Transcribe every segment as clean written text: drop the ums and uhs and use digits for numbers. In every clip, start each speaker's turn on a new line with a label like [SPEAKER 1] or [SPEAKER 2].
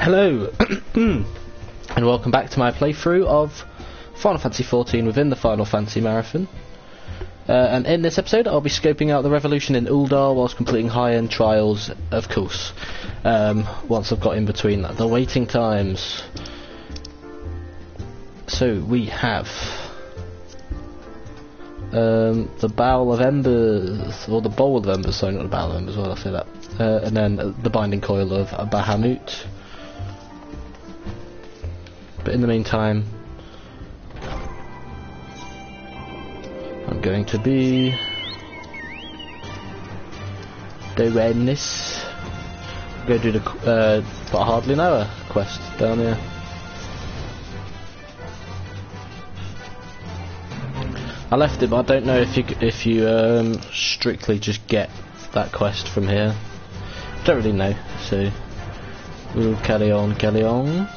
[SPEAKER 1] Hello, and welcome back to my playthrough of Final Fantasy XIV within the Final Fantasy Marathon. And in this episode I'll be scoping out the revolution in Ul'dah whilst completing high-end trials, of course. Once I've got in between that, the waiting times. So we have the Bowl of Embers, or the Bowl of Embers, sorry, not the Bowl of Embers, why did I say that? And then the Binding Coil of Bahamut. But in the meantime, I'm going to be doing this. Go do the but I hardly know her quest down here. I left it, but I don't know if you strictly just get that quest from here. Don't really know, so we'll carry on.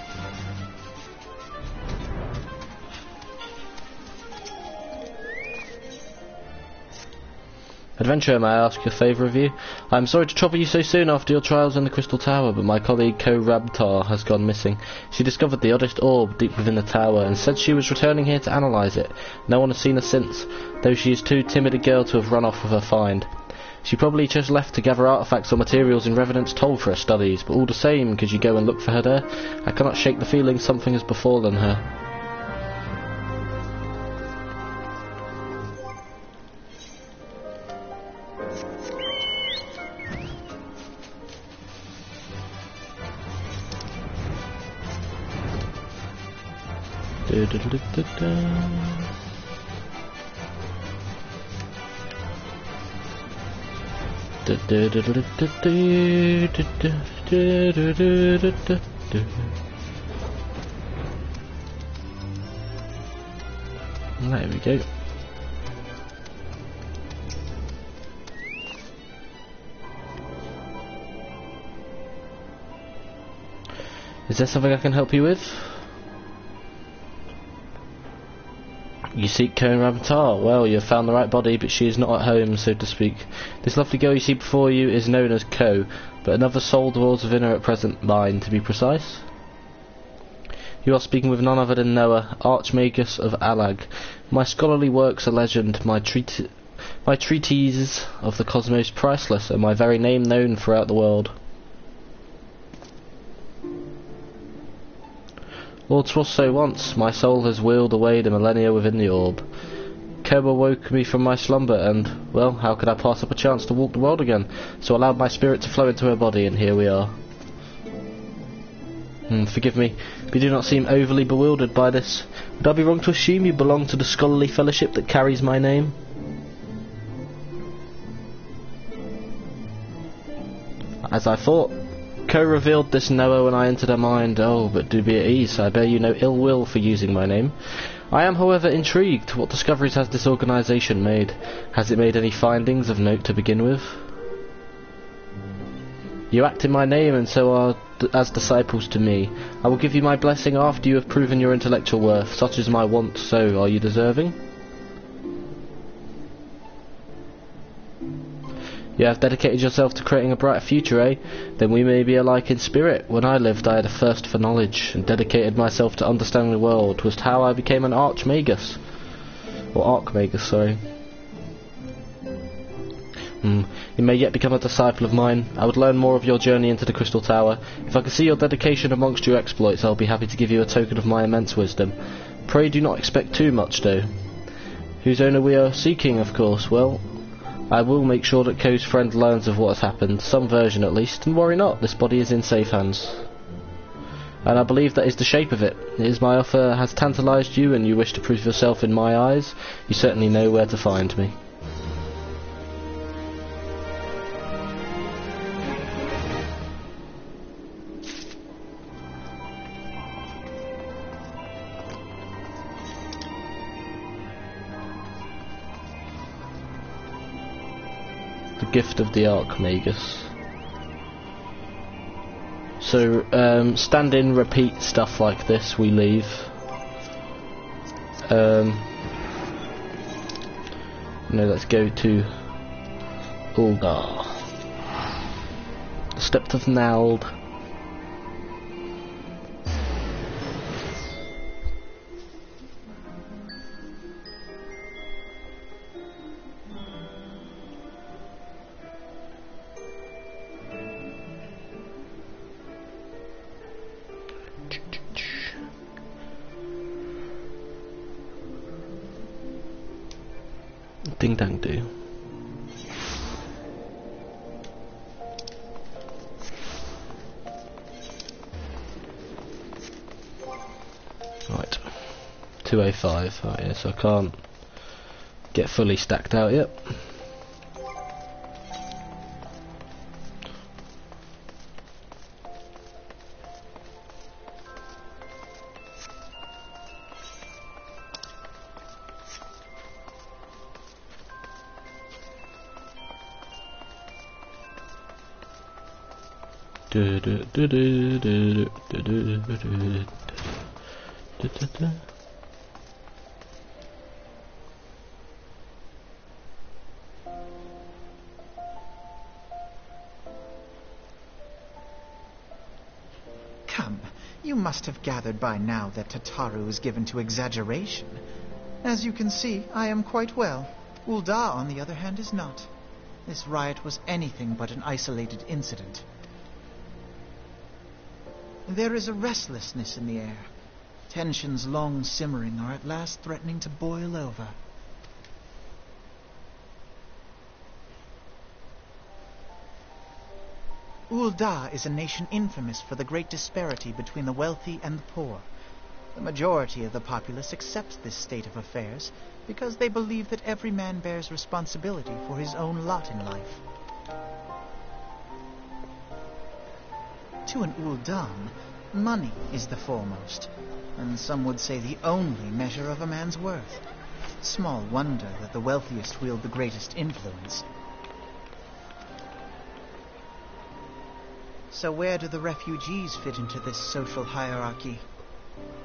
[SPEAKER 1] Adventurer, may I ask a favour of you? I am sorry to trouble you so soon after your trials in the Crystal Tower, but my colleague Ko-Rabtar has gone missing. She discovered the oddest orb deep within the tower and said she was returning here to analyse it. No one has seen her since, though she is too timid a girl to have run off with her find. She probably just left to gather artefacts or materials in Revenant's Toll for her studies, but all the same, could you go and look for her there? I cannot shake the feeling something has befallen her. There we go. Is there something I can help you with? You seek Ko-Rabtar. Well, you have found the right body, but she is not at home, so to speak. This lovely girl you see before you is known as Ko, but another soul dwells within her at present, mine, to be precise. You are speaking with none other than Noah, Archmagus of Ul'dah. My scholarly works are legend, my treatises of the cosmos priceless, and my very name known throughout the world. Lord, 'twas so once. My soul has wheeled away the millennia within the orb. Ko awoke me from my slumber, and, well, how could I pass up a chance to walk the world again? So allowed my spirit to flow into her body, and here we are. Forgive me, but you do not seem overly bewildered by this. Would I be wrong to assume you belong to the scholarly fellowship that carries my name? As I thought. Ko revealed this Noah when I entered her mind. Oh, but do be at ease, I bear you no ill will for using my name. I am, however, intrigued. What discoveries has this organisation made? Has it made any findings of note to begin with? You act in my name, and so are as disciples to me. I will give you my blessing after you have proven your intellectual worth. Such is my want, so are you deserving? You have dedicated yourself to creating a brighter future, eh? Then we may be alike in spirit. When I lived, I had a thirst for knowledge, and dedicated myself to understanding the world. 'Twas how I became an Archmagus. Or Archmagus, sorry. You may yet become a disciple of mine. I would learn more of your journey into the Crystal Tower. If I can see your dedication amongst your exploits, I'll be happy to give you a token of my immense wisdom. Pray do not expect too much, though. Whose owner we are seeking, of course. Well, I will make sure that Ko's friend learns of what has happened, some version at least, and worry not, this body is in safe hands. And I believe that is the shape of it. As my offer has tantalised you and you wish to prove yourself in my eyes, you certainly know where to find me. The gift of the Archmagus. So, stand in, repeat stuff like this, we leave. No, let's go to Ul'dah. Stepped of Nald. Ding dang do. Right. 2A5. Oh yeah, so I can't get fully stacked out yet.
[SPEAKER 2] Come, you must have gathered by now that Tataru is given to exaggeration. As you can see, I am quite well. Ul'dah, on the other hand, is not. This riot was anything but an isolated incident. There is a restlessness in the air. Tensions long simmering are at last threatening to boil over. Ul'dah is a nation infamous for the great disparity between the wealthy and the poor. The majority of the populace accepts this state of affairs because they believe that every man bears responsibility for his own lot in life. To an Ul'dan, money is the foremost, and some would say the only measure of a man's worth. Small wonder that the wealthiest wield the greatest influence. So where do the refugees fit into this social hierarchy?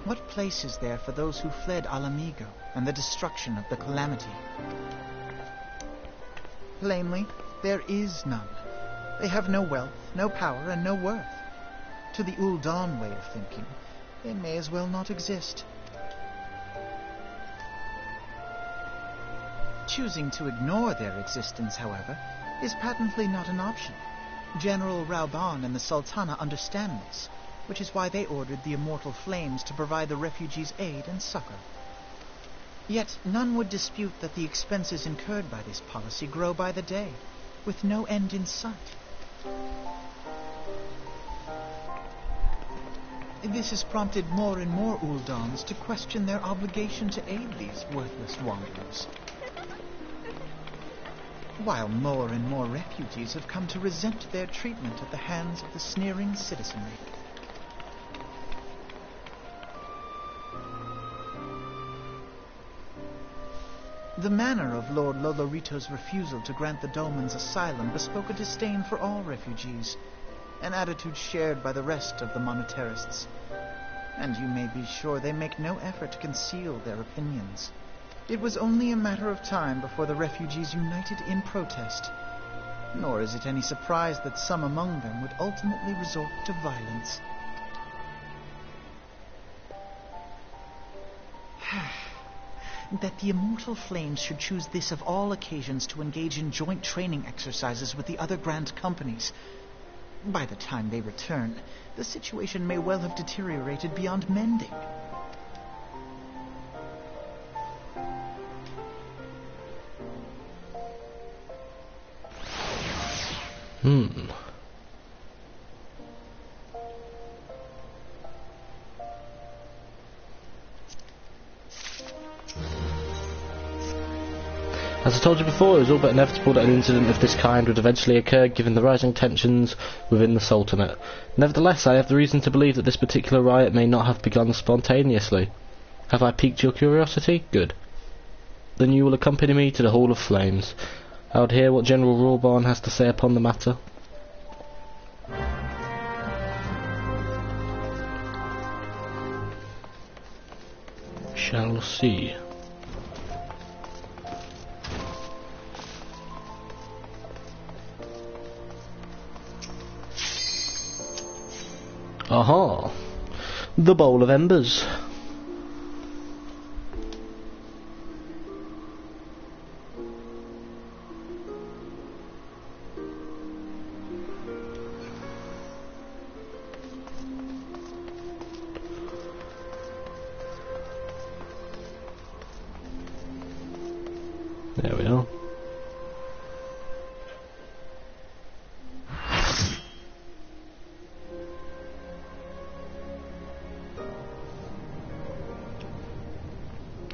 [SPEAKER 2] What place is there for those who fled Alamigo and the destruction of the Calamity? Plainly, there is none. They have no wealth, no power, and no worth. To the Ul'dan way of thinking, they may as well not exist. Choosing to ignore their existence, however, is patently not an option. General Rauban and the Sultana understand this, which is why they ordered the Immortal Flames to provide the refugees aid and succor. Yet none would dispute that the expenses incurred by this policy grow by the day, with no end in sight. This has prompted more and more Ul'dans to question their obligation to aid these worthless wanderers, while more and more refugees have come to resent their treatment at the hands of the sneering citizenry. The manner of Lord Lolorito's refusal to grant the Dolmens asylum bespoke a disdain for all refugees, an attitude shared by the rest of the monetarists. And you may be sure they make no effort to conceal their opinions. It was only a matter of time before the refugees united in protest. Nor is it any surprise that some among them would ultimately resort to violence. That the Immortal Flames should choose this of all occasions to engage in joint training exercises with the other Grand Companies. By the time they return, the situation may well have deteriorated beyond mending.
[SPEAKER 1] As I told you before, it was all but inevitable that an incident of this kind would eventually occur given the rising tensions within the Sultanate. Nevertheless, I have the reason to believe that this particular riot may not have begun spontaneously. Have I piqued your curiosity? Good. Then you will accompany me to the Hall of Flames. I would hear what General Rauban has to say upon the matter. Shall see. Aha! The Bowl of Embers. There we are.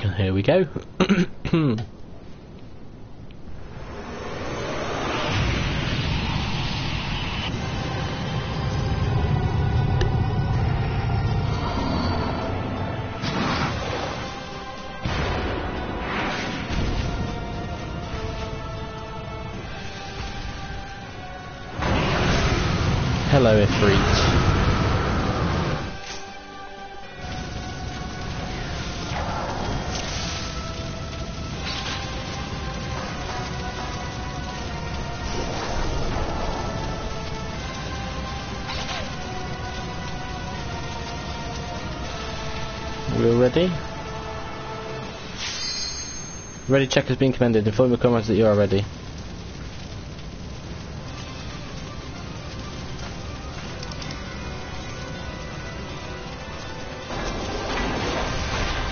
[SPEAKER 1] And here we go. Hello, Ifrit. We all ready? Ready check has been commended. Inform your comrades that you are ready.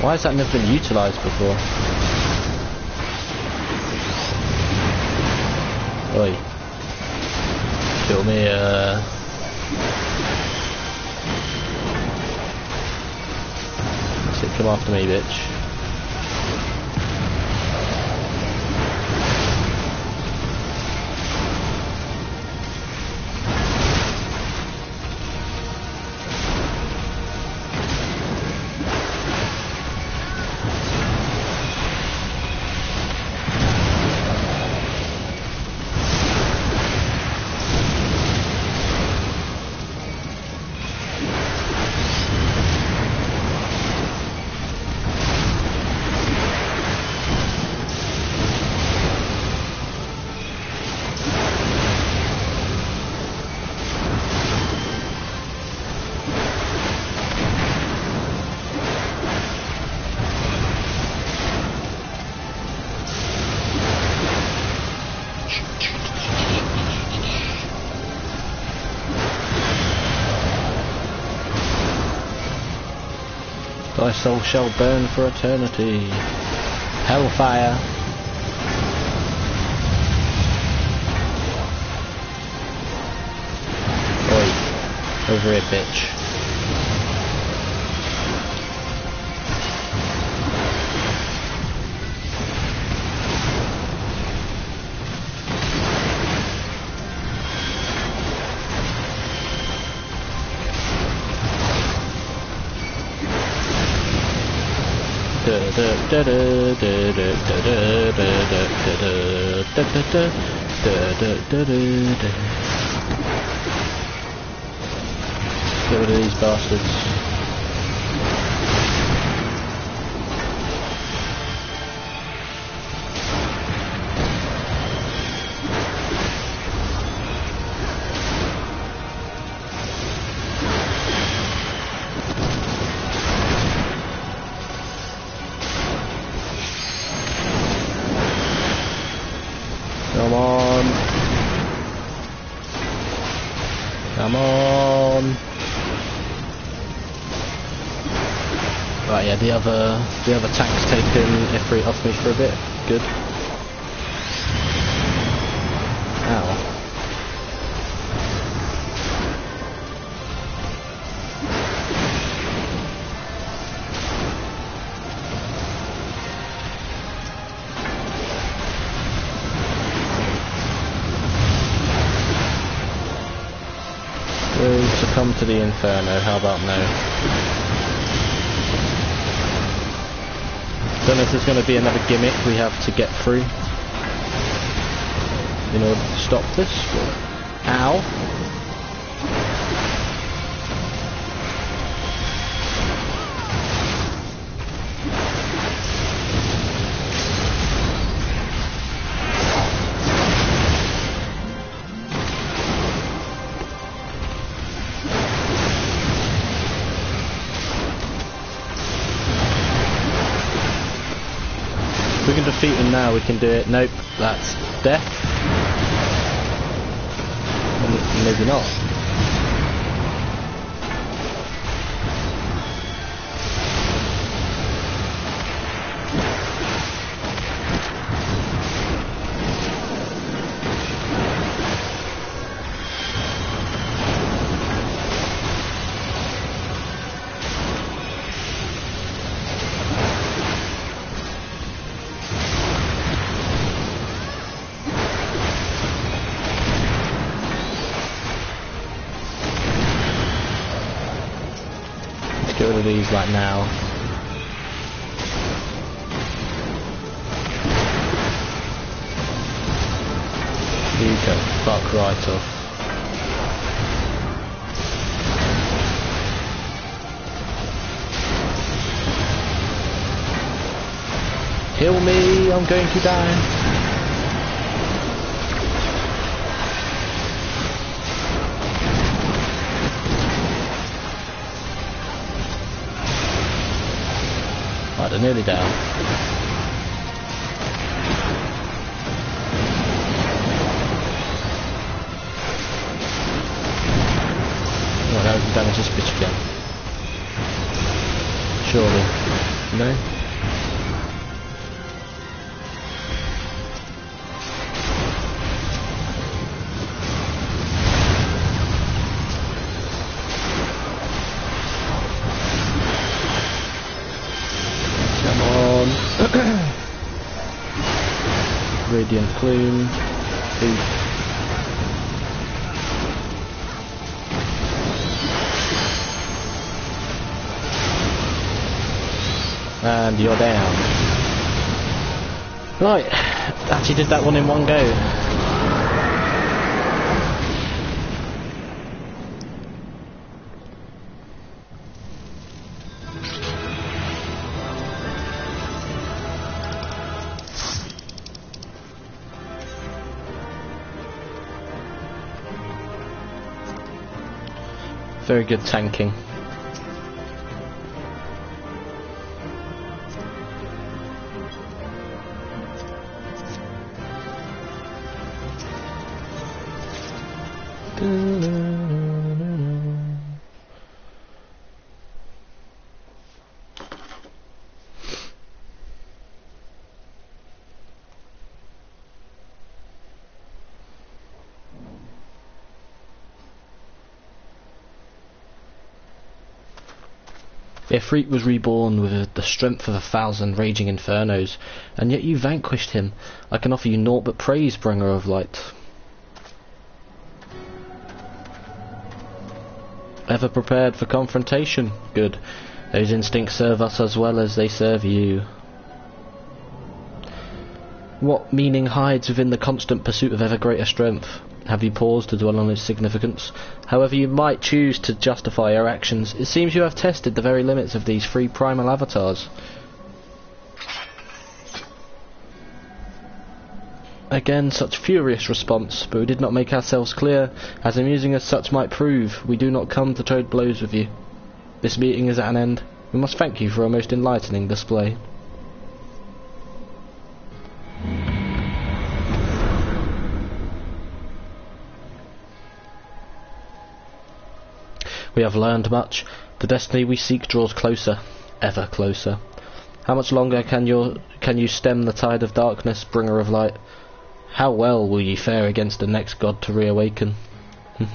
[SPEAKER 1] Why has that never been utilised before? Oi. Kill me, Come after me, bitch. Thy soul shall burn for eternity. Hellfire. Oi. Over here, bitch. Get rid of these bastards. Come on. Come on. Right, yeah, the other tank's taken Ifrit off me for a bit. Good. Ow. We'll succumb to the inferno, how about no? Don't know if there's going to be another gimmick we have to get through in order to stop this. Ow! If we can defeat him now, we can do it. Nope, that's death. Maybe not. of these like now. You go fuck right off. Kill me, I'm going to die. Right, they're nearly down. Oh, now we can damage this bitch again. Surely. No? Radiant plume. Ooh. And you're down. Right, actually did that one in one go. Very good tanking. Ifrit was reborn with the strength of 1,000 raging infernos, and yet you vanquished him. I can offer you naught but praise, bringer of light. Ever prepared for confrontation? Good. Those instincts serve us as well as they serve you. What meaning hides within the constant pursuit of ever greater strength? Have you paused to dwell on its significance? However you might choose to justify your actions, it seems you have tested the very limits of these three primal avatars. Again, such furious response, but we did not make ourselves clear. As amusing as such might prove, we do not come to trade blows with you. This meeting is at an end. We must thank you for a most enlightening display. We have learned much. The destiny we seek draws closer, ever closer. How much longer can you stem the tide of darkness, bringer of light? How well will ye fare against the next god to reawaken? So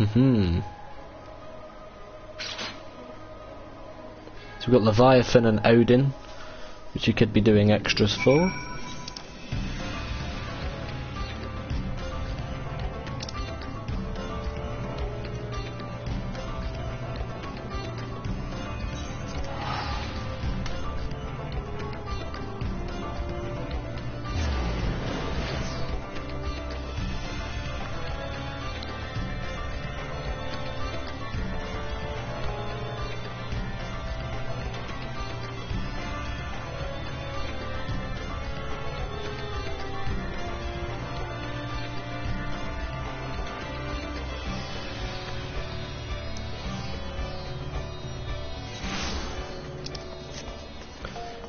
[SPEAKER 1] we've got Leviathan and Odin, which you could be doing extras for.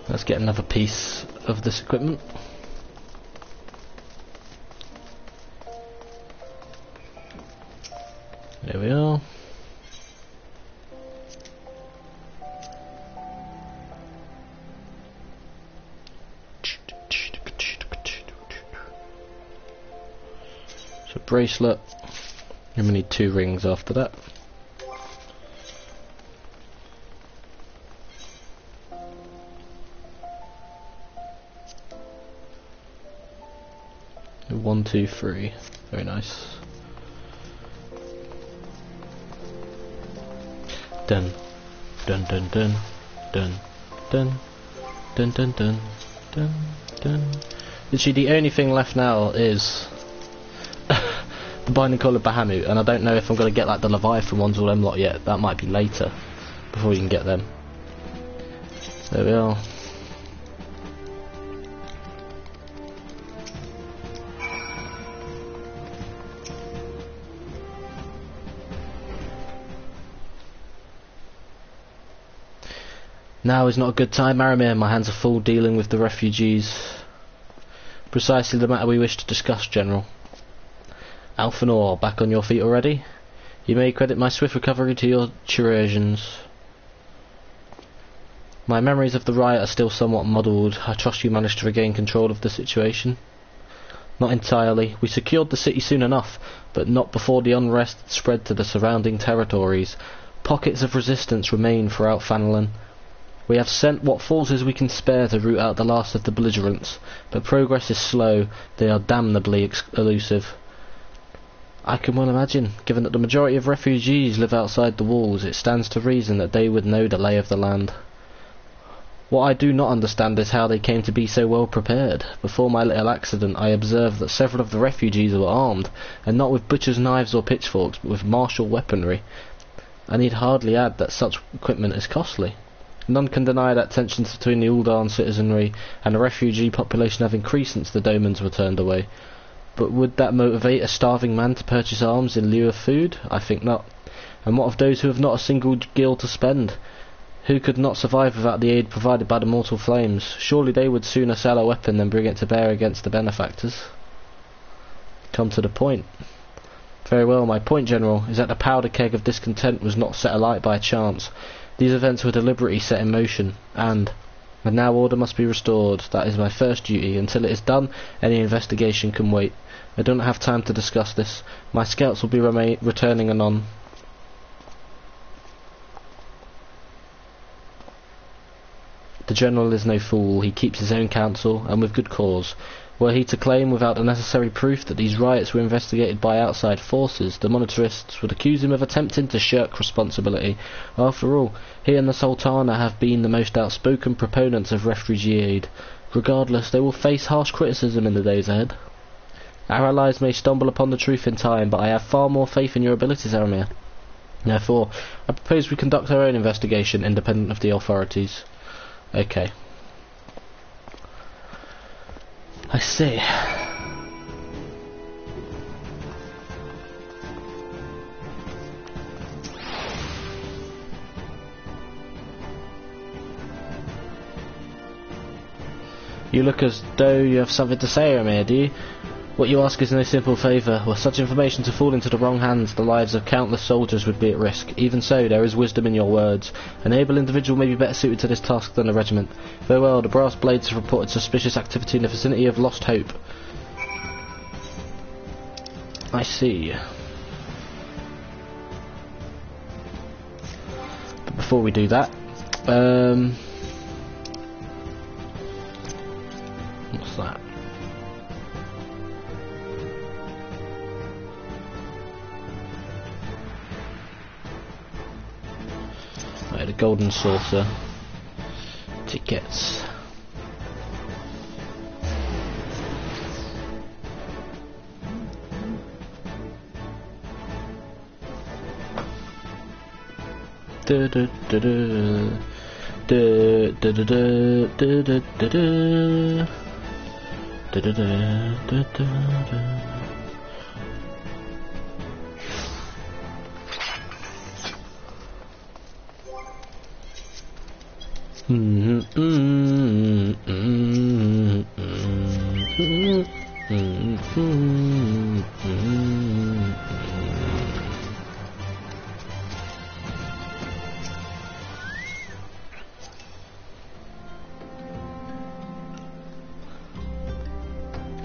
[SPEAKER 1] Let's get another piece of this equipment. There we are. So bracelet, and we need 2 rings after that. One, two, three. Very nice. Dun, dun, dun, dun. dun, dun, dun, dun, dun, dun, dun. Literally, the only thing left now is the Binding Call of Bahamut, and I don't know if I'm going to get like the Leviathan ones or them lot yet. That might be later, before you can get them. There we are. Now is not a good time, Aramir. My hands are full dealing with the refugees. Precisely the matter we wish to discuss, General. Alphanor, back on your feet already? You may credit my swift recovery to your chirurgeons. My memories of the riot are still somewhat muddled. I trust you managed to regain control of the situation? Not entirely. We secured the city soon enough, but not before the unrest had spread to the surrounding territories. Pockets of resistance remain throughout Fanalan. We have sent what forces we can spare to root out the last of the belligerents, but progress is slow. They are damnably elusive. I can well imagine. Given that the majority of refugees live outside the walls, it stands to reason that they would know the lay of the land. What I do not understand is how they came to be so well prepared. Before my little accident, I observed that several of the refugees were armed, and not with butcher's knives or pitchforks, but with martial weaponry. I need hardly add that such equipment is costly. None can deny that tensions between the Ul'dah citizenry and the refugee population have increased since the Domans were turned away. But would that motivate a starving man to purchase arms in lieu of food? I think not. And what of those who have not a single gil to spend? Who could not survive without the aid provided by the mortal flames? Surely they would sooner sell a weapon than bring it to bear against the benefactors. Come to the point. Very well, my point, General, is that the powder keg of discontent was not set alight by chance. These events were deliberately set in motion, and now order must be restored. That is my first duty. Until it is done, any investigation can wait. I do not have time to discuss this. My scouts will be returning anon. The General is no fool. He keeps his own counsel, and with good cause. Were he to claim without the necessary proof that these riots were investigated by outside forces, the monetarists would accuse him of attempting to shirk responsibility. After all, he and the Sultana have been the most outspoken proponents of refugee aid. Regardless, they will face harsh criticism in the days ahead. Our allies may stumble upon the truth in time, but I have far more faith in your abilities, Aramir. Therefore, I propose we conduct our own investigation independent of the authorities. Okay. I see. You look as though you have something to say, Aramir, do you? What you ask is no simple favour. Were such information to fall into the wrong hands, the lives of countless soldiers would be at risk. Even so, there is wisdom in your words. An able individual may be better suited to this task than a regiment. Very well, the Brass Blades have reported suspicious activity in the vicinity of Lost Hope. I see. But before we do that, what's that? Right, the golden saucer. Tickets. Da da da da da da da da da da da. Da da da da da.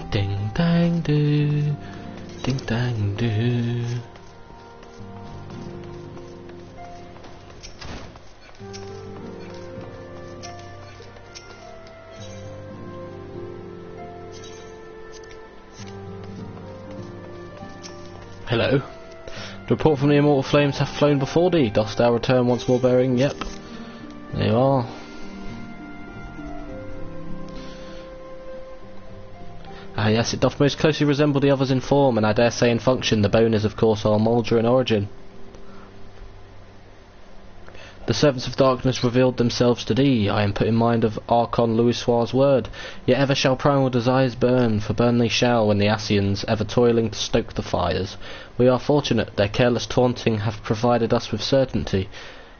[SPEAKER 1] Ding dang do, ding dang do. Hello. The report from the immortal flames hath flown before thee. Dost thou return once more bearing? Yep. There you are. Ah yes, it doth most closely resemble the others in form, and I dare say in function. The bone is of course our Moldra in origin. The servants of darkness revealed themselves to thee. I am put in mind of Archon Louisoir's word. Yet ever shall primal desires burn, for burn they shall when the Ascians, ever toiling to stoke the fires. We are fortunate, their careless taunting hath provided us with certainty,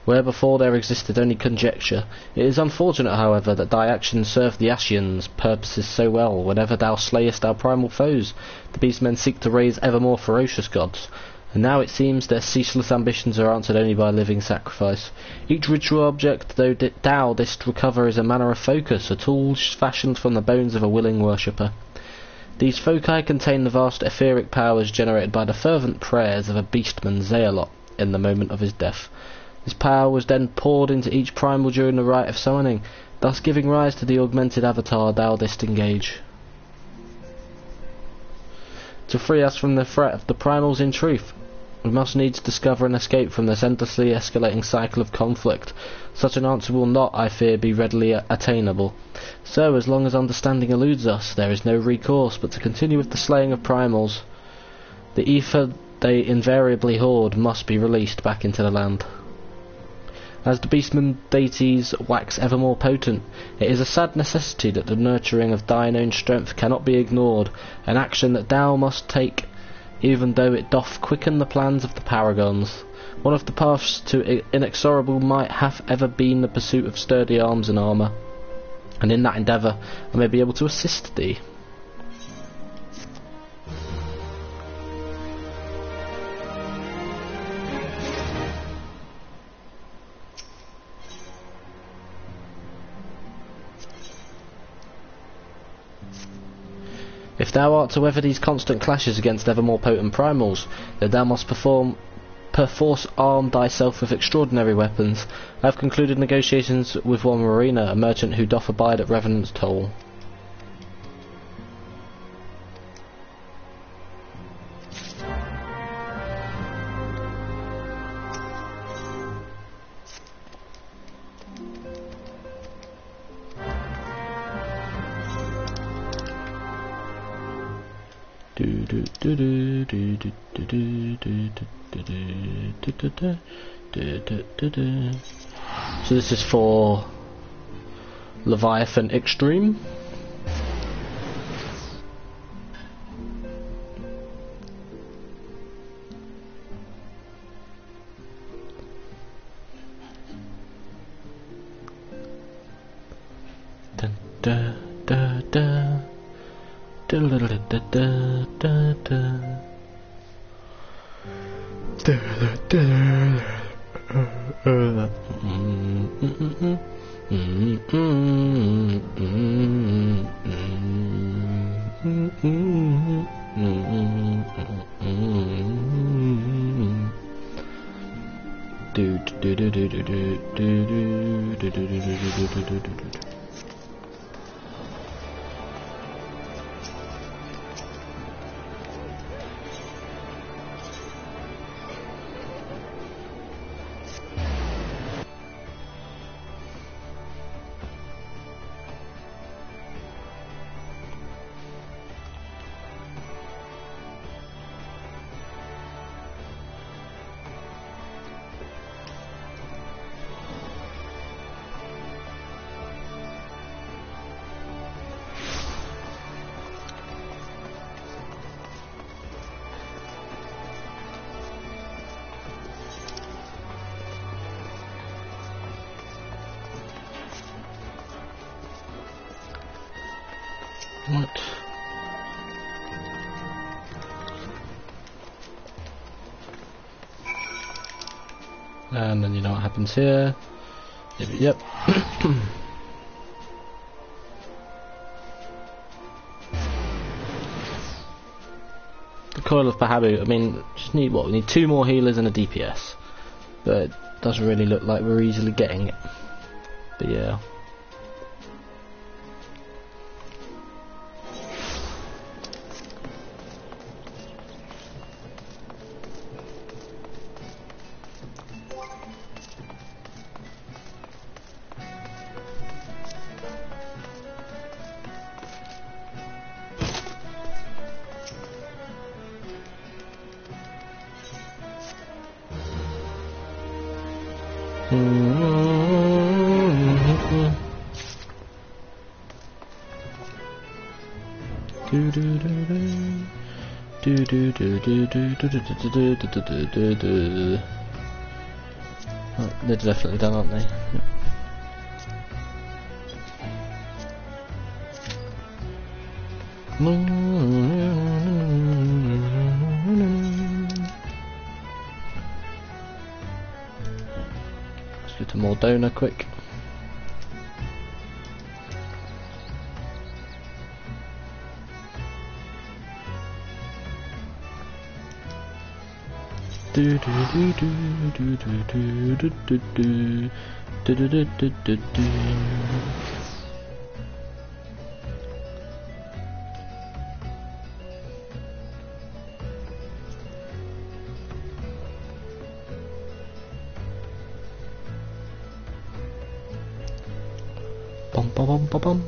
[SPEAKER 1] where before there existed only conjecture. It is unfortunate, however, that thy actions serve the Ascians' purposes so well. Whenever thou slayest our primal foes, the beastmen seek to raise ever more ferocious gods. And now it seems their ceaseless ambitions are answered only by living sacrifice. Each ritual object thou didst recover is a manner of focus, a tool fashioned from the bones of a willing worshipper. These foci contain the vast etheric powers generated by the fervent prayers of a beastman Zealot in the moment of his death. This power was then poured into each primal during the rite of summoning, thus giving rise to the augmented avatar thou didst engage. To free us from the threat of the primals in truth, we must needs discover and escape from this endlessly escalating cycle of conflict. Such an answer will not, I fear, be readily attainable. So, as long as understanding eludes us, there is no recourse but to continue with the slaying of primals. The ether they invariably hoard must be released back into the land. As the beastman deities wax ever more potent, it is a sad necessity that the nurturing of thine own strength cannot be ignored, an action that thou must take, even though it doth quicken the plans of the paragons. One of the paths to inexorable might hath ever been the pursuit of sturdy arms and armour, and in that endeavour I may be able to assist thee. If thou art to weather these constant clashes against ever more potent primals, then thou must perforce arm thyself with extraordinary weapons. I have concluded negotiations with one Marina, a merchant who doth abide at Revenant's toll. So this is for Leviathan Extreme. Dun, da, da, da. Da, da, da, da, da, da. Da, da, da. What? And then you know what happens here. Yep. The Coil of Pahabu, I mean, just need what? We need 2 more healers and a DPS. But it doesn't really look like we're easily getting it. But yeah. Oh, they're definitely done, aren't they? Yep. Let's go to Mordona quick. Bum bum bum bum bum.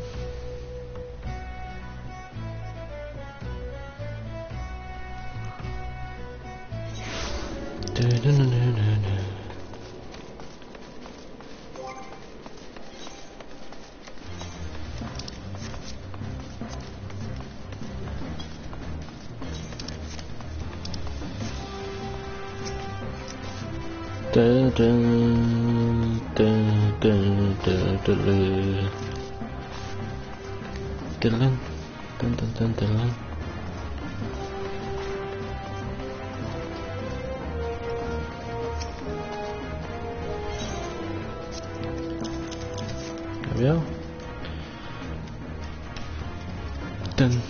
[SPEAKER 1] There we are. Dun.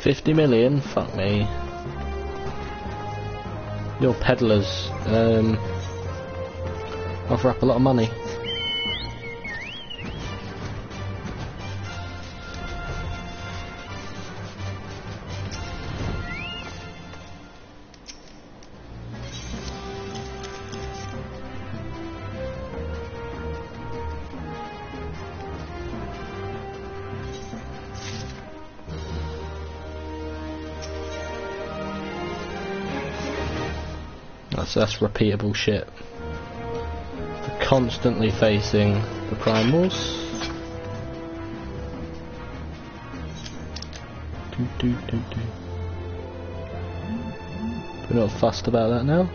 [SPEAKER 1] $50 million? Fuck me. Your peddlers offer up a lot of money. That's repeatable shit. We're constantly facing the primals. We're not fussed about that now.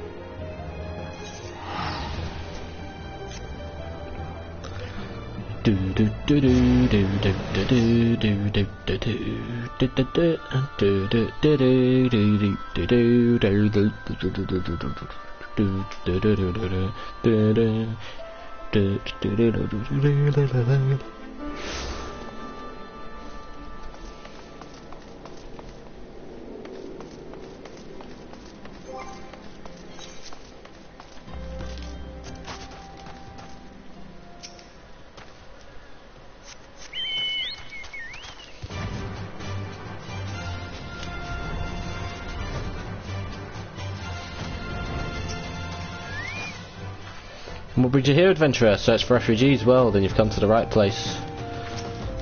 [SPEAKER 1] What brings you here, adventurer? Search for refugees? Well, then you've come to the right place.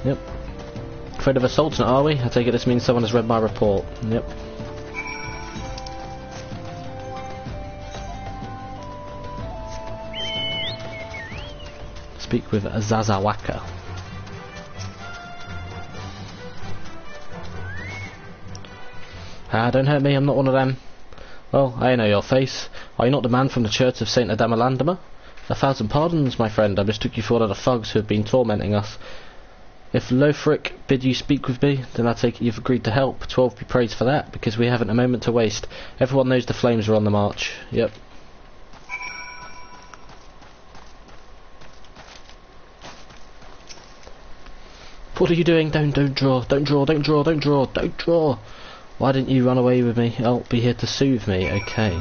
[SPEAKER 1] Yep. Afraid of a sultan, are we? I take it this means someone has read my report. Yep. Speak with Zazawaka. Ah, don't hurt me, I'm not one of them. Well, I know your face. Are you not the man from the Church of Saint Adamalandama? 1,000 pardons, my friend. I mistook you for one of the thugs who have been tormenting us. If Lothric bid you speak with me, then I take it you've agreed to help. 12 be praised for that, because we haven't a moment to waste. Everyone knows the flames are on the march. Yep. What are you doing? Don't draw. Don't draw. Don't draw. Don't draw. Don't draw. Why didn't you run away with me? I'll be here to soothe me. Okay.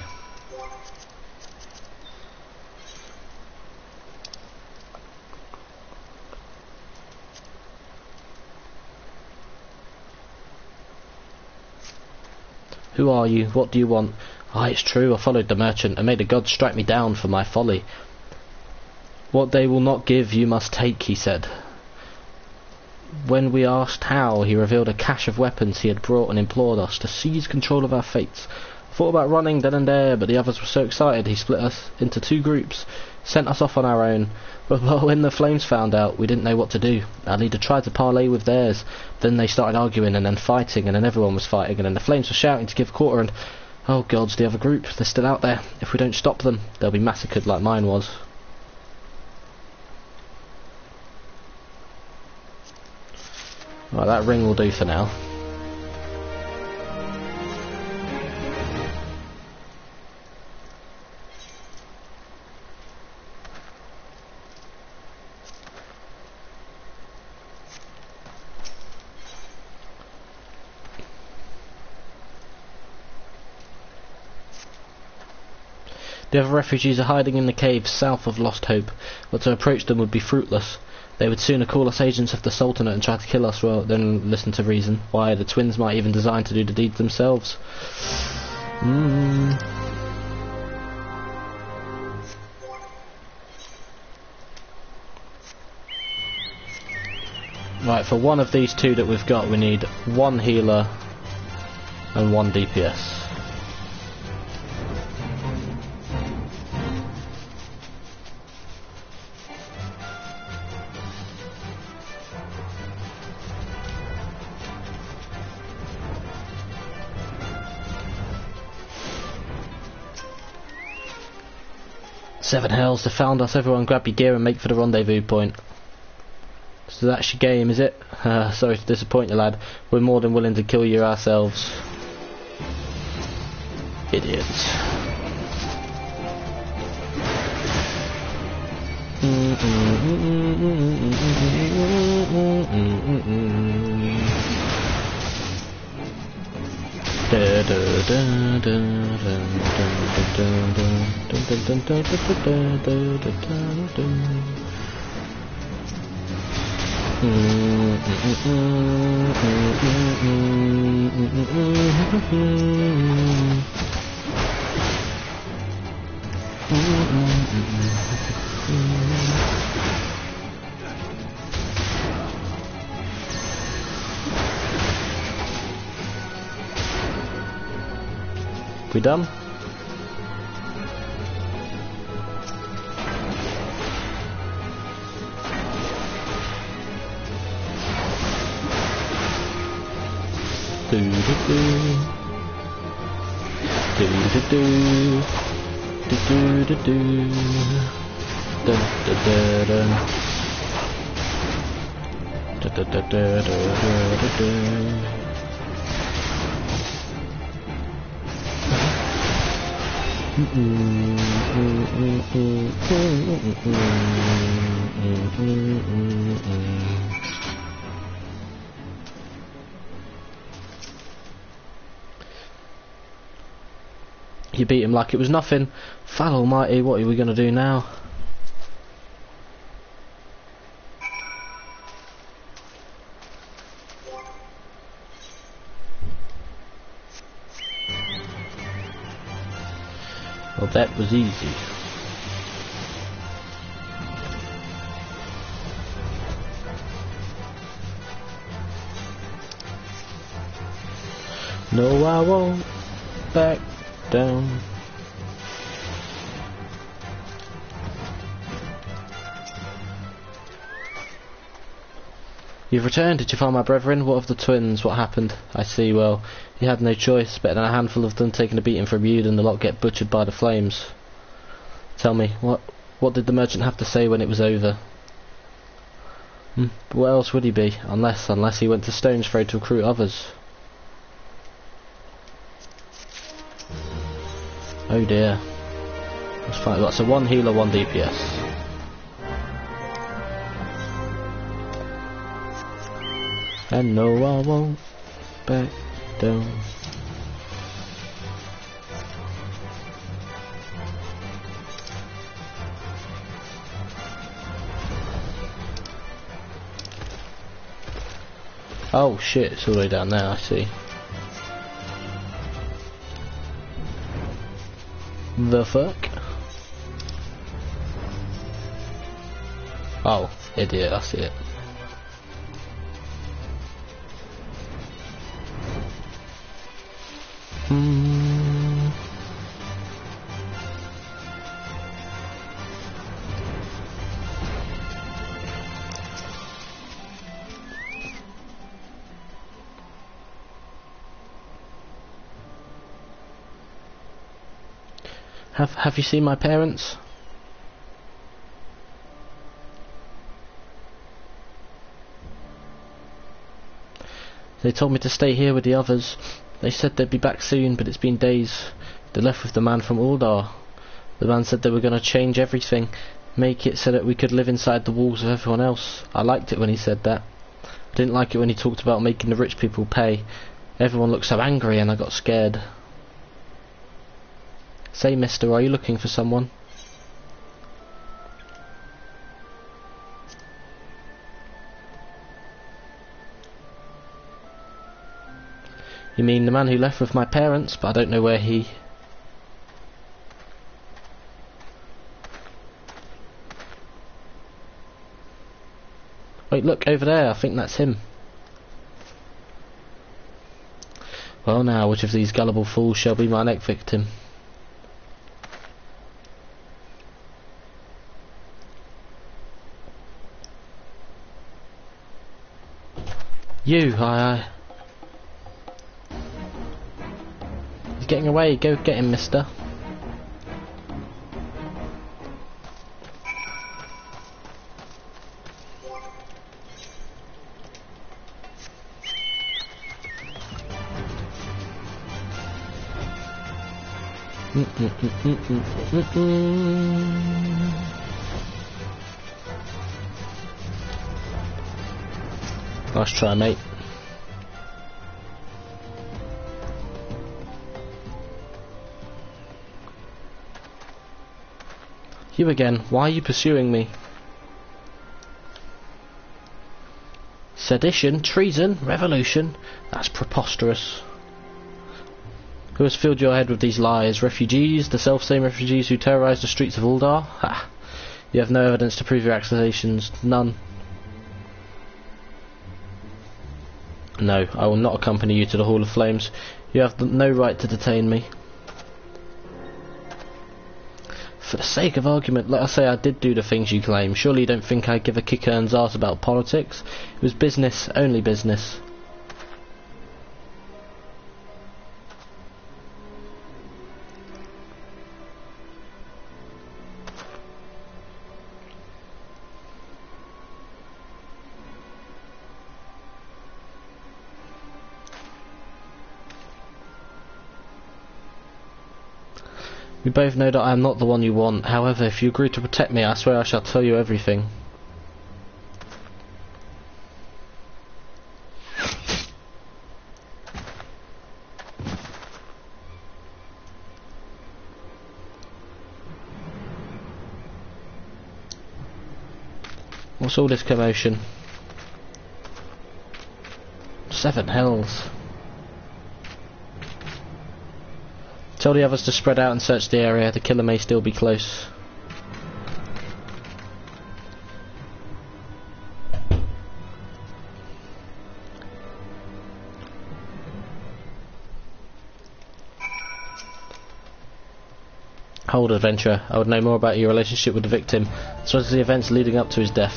[SPEAKER 1] Who are you? What do you want? Ah, it's true, I followed the merchant and made the gods strike me down for my folly. What they will not give, you must take, he said. When we asked how, he revealed a cache of weapons he had brought and implored us to seize control of our fates. I thought about running then and there, but the others were so excited he split us into 2 groups, sent us off on our own. But when the flames found out, we didn't know what to do. Our leader tried to parley with theirs. Then they started arguing and then fighting, and then everyone was fighting, and then the flames were shouting to give quarter, and oh gods, the other group, they're still out there. If we don't stop them, they'll be massacred like mine was. Right, that ring will do for now. The other refugees are hiding in the caves south of Lost Hope, but to approach them would be fruitless. They would sooner call us agents of the Sultanate and try to kill us rather than listen to reason. Why, the twins might even design to do the deed themselves. Right, for one of these 2 that we've got, we need 1 healer and 1 DPS. Seven hells, they found us. Everyone grab your gear and make for the rendezvous point. So that's your game, is it? Sorry to disappoint you, lad. We're more than willing to kill you ourselves. Idiots. We done? Do do do do do do do do do da da da da da da da da da. You beat him like it was nothing. Fal almighty, what are we going to do now? Well, that was easy. No, I won't back down. You've returned. Did you find my brethren? What of the twins? What happened? I see. Well, you had no choice. Better than a handful of them taking a beating from you than the lot get butchered by the flames. Tell me, what did the merchant have to say when it was over? But where else would he be? Unless he went to Stone's Throw to recruit others. Oh dear. Let's find out. So 1 healer, 1 DPS. And no, I won't back down. Oh shit, it's all the way down there, I see. The fuck? Oh, idiot, I see it. Have you seen my parents? They told me to stay here with the others. They said they'd be back soon, but it's been days. They left with the man from Ul'dah. The man said they were going to change everything, make it so that we could live inside the walls of everyone else. I liked it when he said that. I didn't like it when he talked about making the rich people pay. Everyone looked so angry and I got scared. Say, mister, are you looking for someone? You mean the man who left with my parents, but I don't know where he... Wait, look, over there, I think that's him. Well now, which of these gullible fools shall be my next victim? You, aye. He's getting away, go get him, mister. Nice try, mate. You again, why are you pursuing me? Sedition, treason, revolution? That's preposterous. Who has filled your head with these lies? Refugees? The self-same refugees who terrorised the streets of Ul'dah? Ha! You have no evidence to prove your accusations. None. No, I will not accompany you to the Hall of Flames. You have no right to detain me. For the sake of argument, let us say I did do the things you claim. Surely you don't think I'd give a kick-urn's arse about politics? It was business, only business. We both know that I am not the one you want. However, if you agree to protect me, I swear I shall tell you everything. What's all this commotion? 7 hells. Tell the others to spread out and search the area. The killer may still be close. Hold, adventurer. I would know more about your relationship with the victim, as well as the events leading up to his death.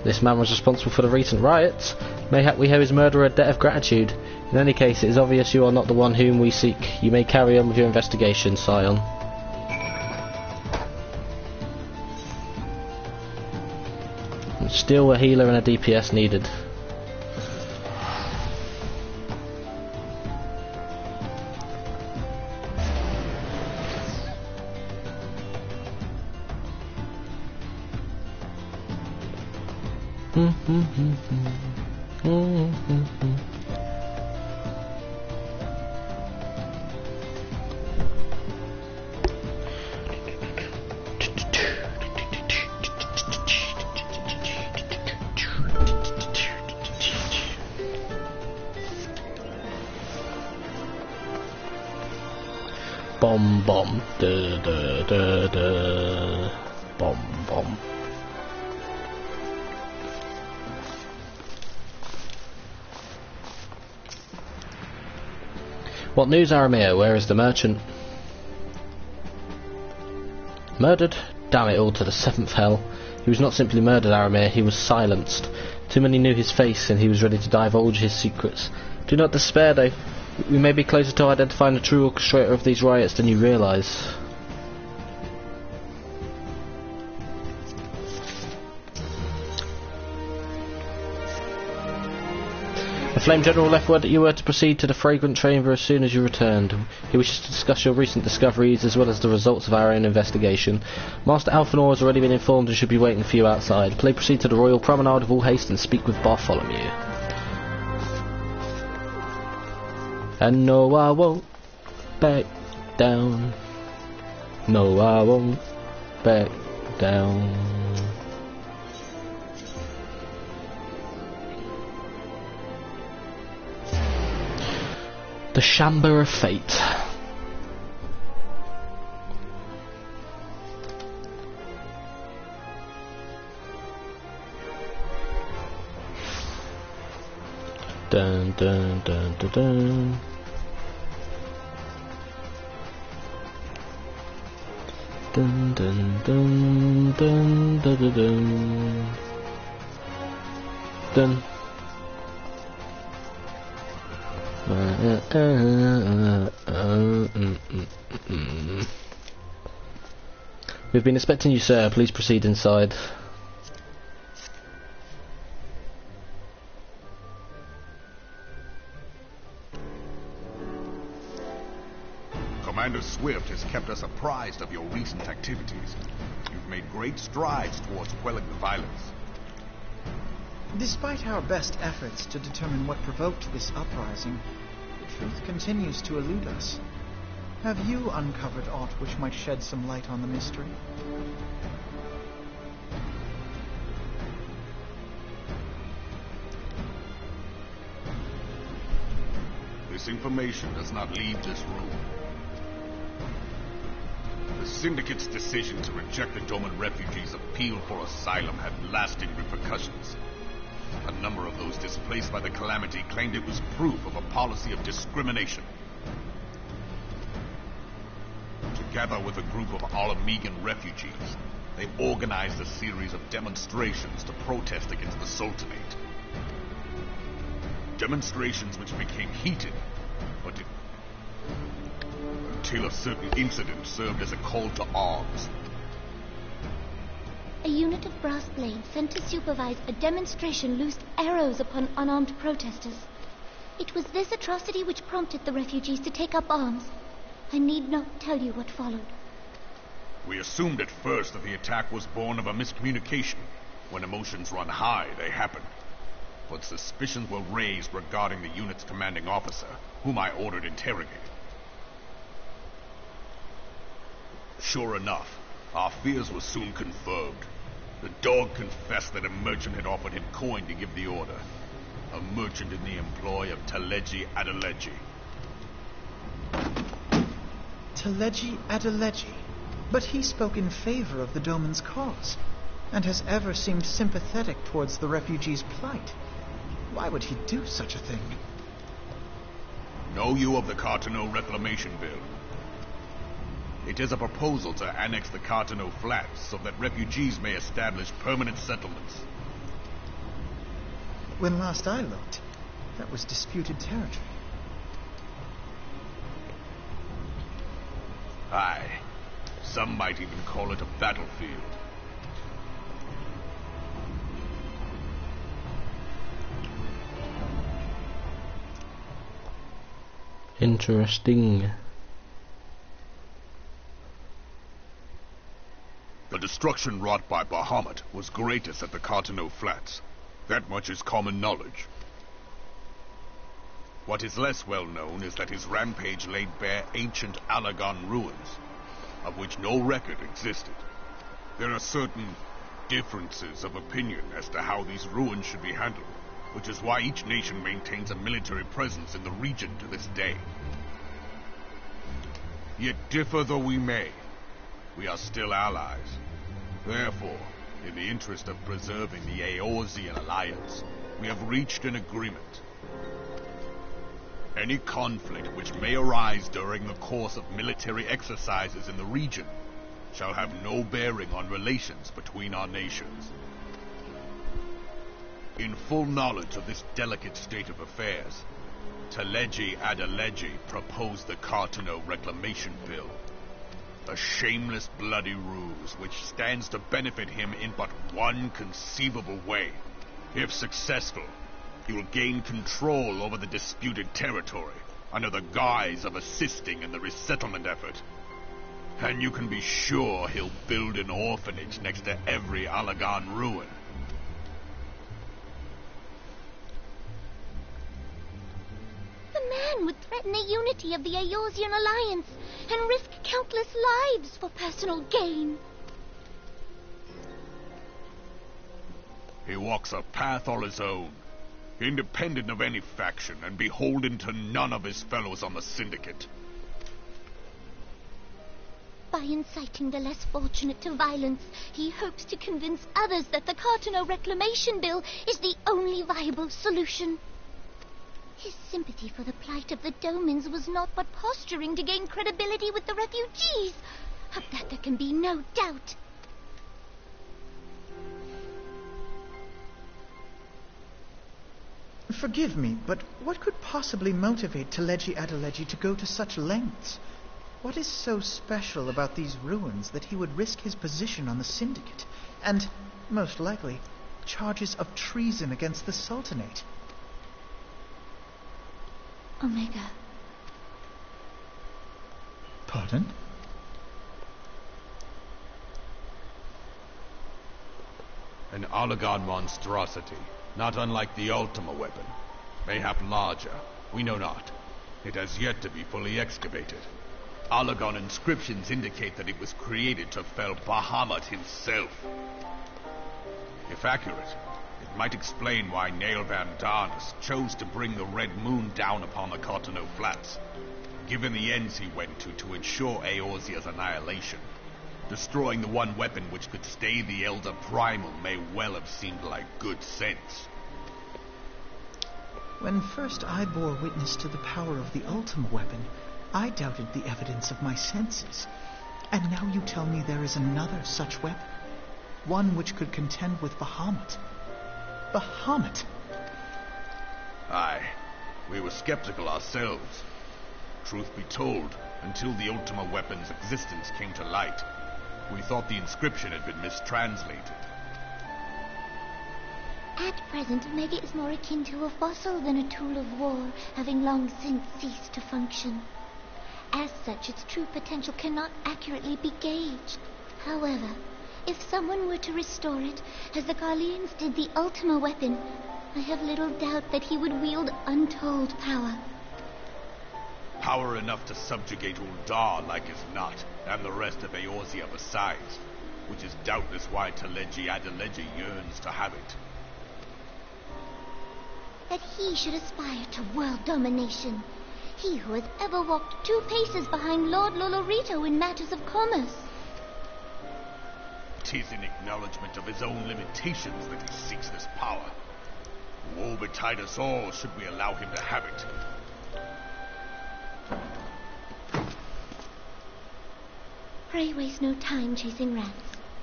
[SPEAKER 1] This man was responsible for the recent riots. Mayhap we owe his murderer a debt of gratitude. In any case, it is obvious you are not the one whom we seek. You may carry on with your investigation, Scion. Still a healer and a DPS needed. Bomb. Da, da, da, da. Bomb, bomb. What news, Aramir? Where is the merchant? Murdered? Damn it all to the seventh hell. He was not simply murdered, Aramir, he was silenced. Too many knew his face, and he was ready to divulge his secrets. Do not despair, though. We may be closer to identifying the true orchestrator of these riots than you realise. The Flame General left word that you were to proceed to the Fragrant Chamber as soon as you returned. He wishes to discuss your recent discoveries as well as the results of our own investigation. Master Alphanor has already been informed and should be waiting for you outside. Please proceed to the Royal Promenade with all haste and speak with Bartholomew. And no, I won't back down. No, I won't back down. The Chamber of Fate. Dun dun dun dun dun. Dun dun dun dun dun dun dun. Dun. We've been expecting you, sir. Please proceed inside.
[SPEAKER 3] Commander Swift has kept us apprised of your recent activities. You've made great strides towards quelling the violence.
[SPEAKER 2] Despite our best efforts to determine what provoked this uprising, the truth continues to elude us. Have you uncovered aught which might shed some light on the mystery?
[SPEAKER 3] This information does not leave this room. The Syndicate's decision to reject the Doman refugees' appeal for asylum had lasting repercussions. A number of those displaced by the calamity claimed it was proof of a policy of discrimination. Together with a group of Alamegan refugees, they organized a series of demonstrations to protest against the Sultanate. Demonstrations which became heated, until a certain incident served as a call to arms.
[SPEAKER 4] A unit of brass blades sent to supervise a demonstration loosed arrows upon unarmed protesters. It was this atrocity which prompted the refugees to take up arms. I need not tell you what followed.
[SPEAKER 3] We assumed at first that the attack was born of a miscommunication. When emotions run high, they happen. But suspicions were raised regarding the unit's commanding officer, whom I ordered interrogated. Sure enough, our fears were soon confirmed. The dog confessed that a merchant had offered him coin to give the order. A merchant in the employ of Teleji Adeleji.
[SPEAKER 2] Teleji Adeleji? But he spoke in favor of the Doman's cause, and has ever seemed sympathetic towards the refugees' plight. Why would he do such a thing?
[SPEAKER 3] Know you of the Cartano Reclamation Bill? It is a proposal to annex the Cartano Flats so that refugees may establish permanent settlements.
[SPEAKER 2] When last I looked, that was disputed territory.
[SPEAKER 3] Aye. Some might even call it a battlefield.
[SPEAKER 1] Interesting.
[SPEAKER 3] The destruction wrought by Bahamut was greatest at the Cartano Flats. That much is common knowledge. What is less well known is that his rampage laid bare ancient Alagon ruins, of which no record existed. There are certain differences of opinion as to how these ruins should be handled, which is why each nation maintains a military presence in the region to this day. Yet differ though we may, we are still allies. Therefore, in the interest of preserving the Eorzean alliance, we have reached an agreement. Any conflict which may arise during the course of military exercises in the region shall have no bearing on relations between our nations. In full knowledge of this delicate state of affairs, Teleji Adeleji proposed the Cartano Reclamation Bill. A shameless bloody ruse which stands to benefit him in but one conceivable way. If successful, he will gain control over the disputed territory under the guise of assisting in the resettlement effort. And you can be sure he'll build an orphanage next to every Allagan ruin.
[SPEAKER 4] The man would threaten the unity of the Eorzean alliance and risk countless lives for personal gain.
[SPEAKER 3] He walks a path all his own, independent of any faction and beholden to none of his fellows on the Syndicate.
[SPEAKER 4] By inciting the less fortunate to violence, he hopes to convince others that the Cartano Reclamation Bill is the only viable solution. His sympathy for the plight of the Domans was not but posturing to gain credibility with the refugees. Of that there can be no doubt.
[SPEAKER 2] Forgive me, but what could possibly motivate Teleji Adeleji to go to such lengths? What is so special about these ruins that he would risk his position on the Syndicate, and, most likely, charges of treason against the Sultanate?
[SPEAKER 4] Omega.
[SPEAKER 2] Pardon?
[SPEAKER 3] An Allagan monstrosity, not unlike the Ultima weapon. Mayhap larger, we know not. It has yet to be fully excavated. Allagan inscriptions indicate that it was created to fell Bahamut himself. If accurate, it might explain why Nail Van Darnus chose to bring the Red Moon down upon the Cartano Flats, given the ends he went to ensure Eorzea's annihilation. Destroying the one weapon which could stay the Elder Primal may well have seemed like good sense.
[SPEAKER 2] When first I bore witness to the power of the Ultima weapon, I doubted the evidence of my senses. And now you tell me there is another such weapon. One which could contend with Bahamut. Bahamut!
[SPEAKER 3] Aye, we were skeptical ourselves. Truth be told, until the Ultima weapon's existence came to light, we thought the inscription had been mistranslated.
[SPEAKER 4] At present, Omega is more akin to a fossil than a tool of war, having long since ceased to function. As such, its true potential cannot accurately be gauged. However, if someone were to restore it, as the Garleans did the Ultima weapon, I have little doubt that he would wield untold power.
[SPEAKER 3] Power enough to subjugate Ul'dah like as not, and the rest of Eorzea besides, which is doubtless why Teleji Adeleji yearns to have it.
[SPEAKER 4] That he should aspire to world domination. He who has ever walked 2 paces behind Lord Lolorito in matters of commerce.
[SPEAKER 3] It is in acknowledgement of his own limitations that he seeks this power. Woe betide us all should we allow him to have it.
[SPEAKER 4] Pray waste no time chasing rats.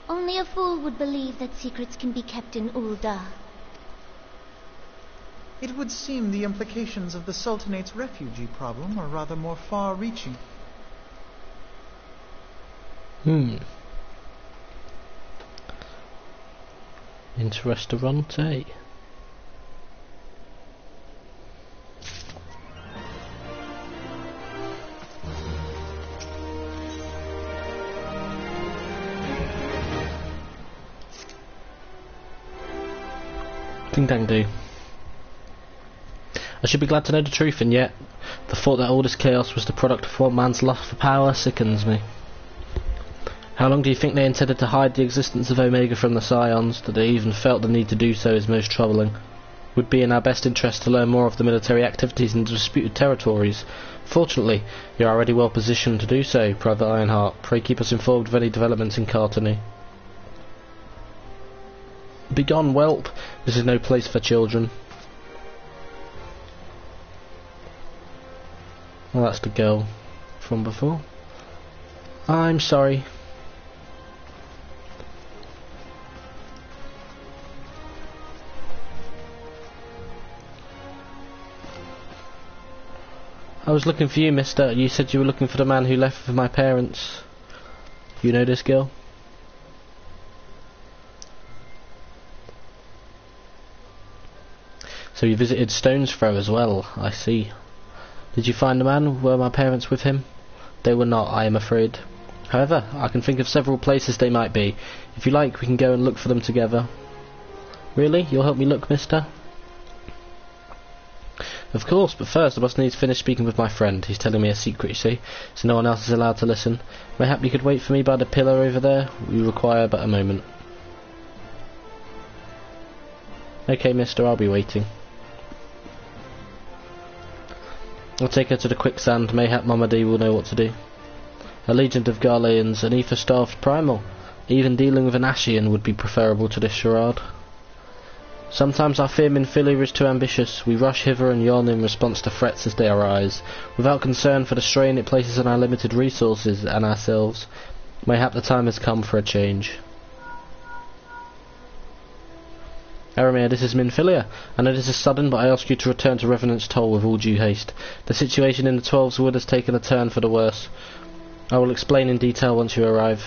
[SPEAKER 4] Only a fool would believe that secrets can be kept in Ul'dah.
[SPEAKER 2] It would seem the implications of the Sultanate's refugee problem are rather more far-reaching.
[SPEAKER 1] Interesterante. Ding dang do. I should be glad to know the truth, and yet the thought that all this chaos was the product of one man's lust for power sickens me. How long do you think they intended to hide the existence of Omega from the Scions, that they even felt the need to do so is most troubling. would be in our best interest to learn more of the military activities in the disputed territories. Fortunately, you are already well positioned to do so, Private Ironheart. Pray keep us informed of any developments in Cartony. Begone, whelp. This is no place for children. Well, that's the girl from before. I'm sorry. I was looking for you, mister. You said you were looking for the man who left with my parents. You know this girl? So you visited Stone's Throw as well, I see. Did you find the man? Were my parents with him? They were not, I am afraid. However, I can think of several places they might be. If you like, we can go and look for them together. Really? You'll help me look, mister? Of course, but first I must needs finish speaking with my friend. He's telling me a secret, you see, so no one else is allowed to listen. Mayhap you could wait for me by the pillar over there? We require but a moment. Okay, mister, I'll be waiting. I'll take her to the quicksand. Mayhap Mama D will know what to do. A legion of Garleans, an ether-starved primal. Even dealing with an Ashian would be preferable to this charade. Sometimes our fear Minfilia is too ambitious. We rush hither and yon in response to threats as they arise, without concern for the strain it places on our limited resources and ourselves. Mayhap the time has come for a change. Aramir, this is Minfilia. I know this is sudden, but I ask you to return to Revenant's Toll with all due haste. The situation in the 12's Wood has taken a turn for the worse. I will explain in detail once you arrive.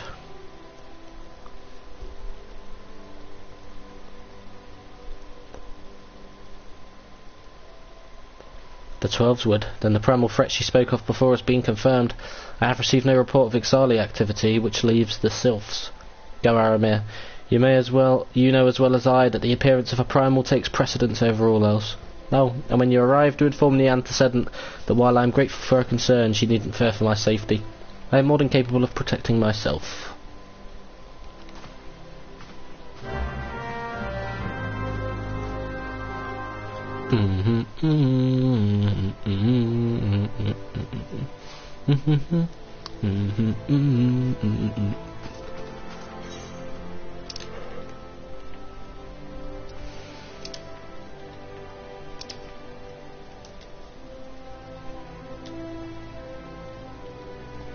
[SPEAKER 1] The 12's Wood. Then the primal threat she spoke of before has been confirmed. I have received no report of XIV activity, which leaves the Sylphs. Go, Aramir. You know as well as I that the appearance of a primal takes precedence over all else. Oh, and when you arrive, do inform the antecedent that while I am grateful for her concern, she needn't fear for my safety. I am more than capable of protecting myself.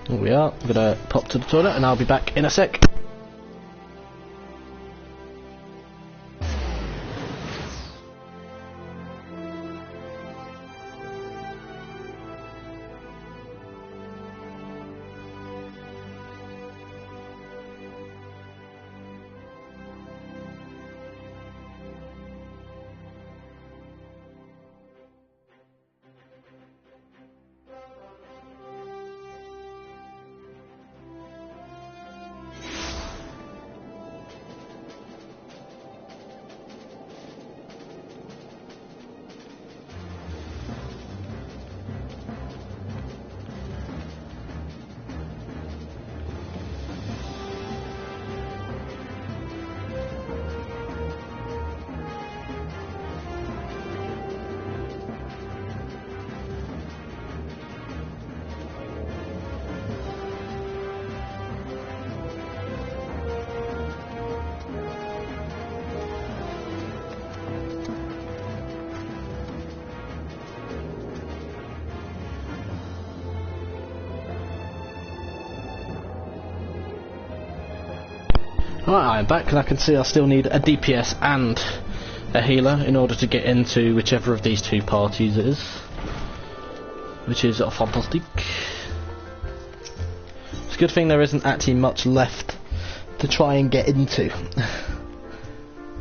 [SPEAKER 1] Here we are. I'm gonna pop to the toilet and I'll be back in a sec. Right, I'm back and I can see I still need a DPS and a healer in order to get into whichever of these two parties it is, which is fantastic. It's a good thing there isn't actually much left to try and get into,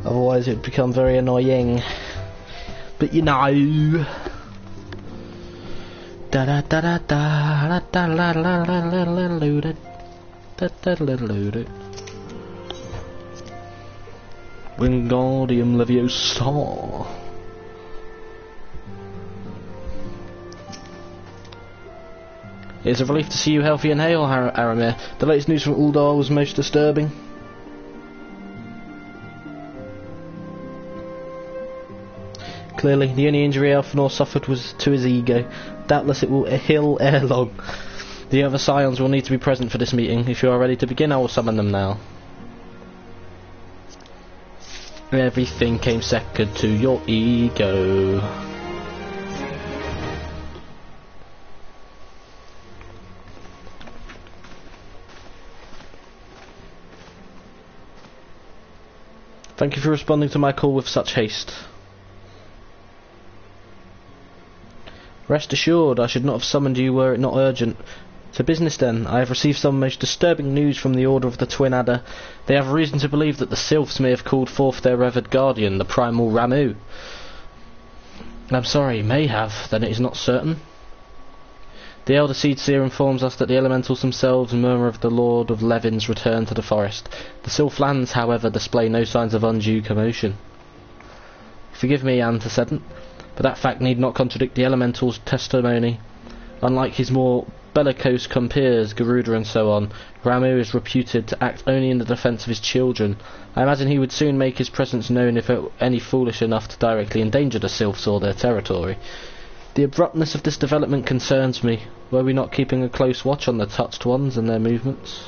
[SPEAKER 1] otherwise it would become very annoying, but you know. Da da da da da da da da da da da. Wingardium Leviosa. It is a relief to see you healthy and hale, Aramir. The latest news from Ul'dah was most disturbing. Clearly, the only injury Elfinor suffered was to his ego. Doubtless it will heal ere long. The other scions will need to be present for this meeting. If you are ready to begin, I will summon them now. Everything came second to your ego. Thank you for responding to my call with such haste. Rest assured, I should not have summoned you were it not urgent. To business then. I have received some most disturbing news from the Order of the Twin Adder. They have reason to believe that the Sylphs may have called forth their revered guardian, the primal Ramu. I'm sorry, may have, then it is not certain. The Elder Seedseer informs us that the elementals themselves murmur of the Lord of Levin's return to the forest. The Sylph lands, however, display no signs of undue commotion. Forgive me, antecedent, but that fact need not contradict the elemental's testimony. Unlike his more bellicose compeers, Garuda and so on, Ramu is reputed to act only in the defence of his children. I imagine he would soon make his presence known if any foolish enough to directly endanger the Sylphs or their territory. The abruptness of this development concerns me. Were we not keeping a close watch on the touched ones and their movements?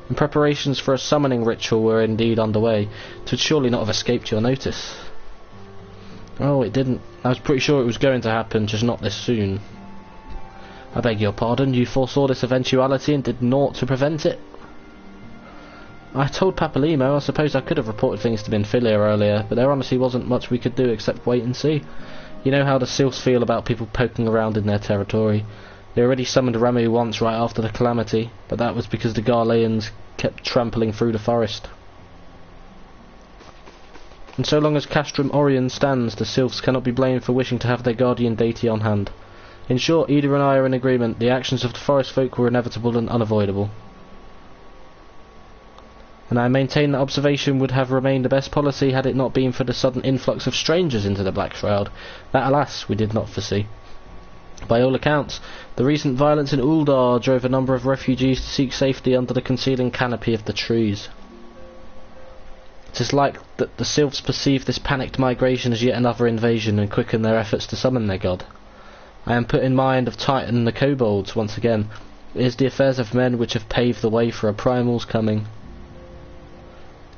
[SPEAKER 1] And preparations for a summoning ritual were indeed underway. It would surely not have escaped your notice. Oh, it didn't. I was pretty sure it was going to happen, just not this soon. I beg your pardon, you foresaw this eventuality and did naught to prevent it? I told Papalimo I suppose I could have reported things to Minfilia earlier, but there honestly wasn't much we could do except wait and see. You know how the Sylphs feel about people poking around in their territory. They already summoned Ramu once right after the calamity, but that was because the Garleans kept trampling through the forest. And so long as Castrum Orion stands, the Sylphs cannot be blamed for wishing to have their guardian deity on hand. In short, Ida and I are in agreement. The actions of the forest folk were inevitable and unavoidable. And I maintain that observation would have remained the best policy had it not been for the sudden influx of strangers into the Black Shroud. That, alas, we did not foresee. By all accounts, the recent violence in Ul'dah drove a number of refugees to seek safety under the concealing canopy of the trees. It is like that the Sylphs perceive this panicked migration as yet another invasion and quicken their efforts to summon their god. I am put in mind of Titan and the kobolds once again. It is the affairs of men which have paved the way for a primal's coming.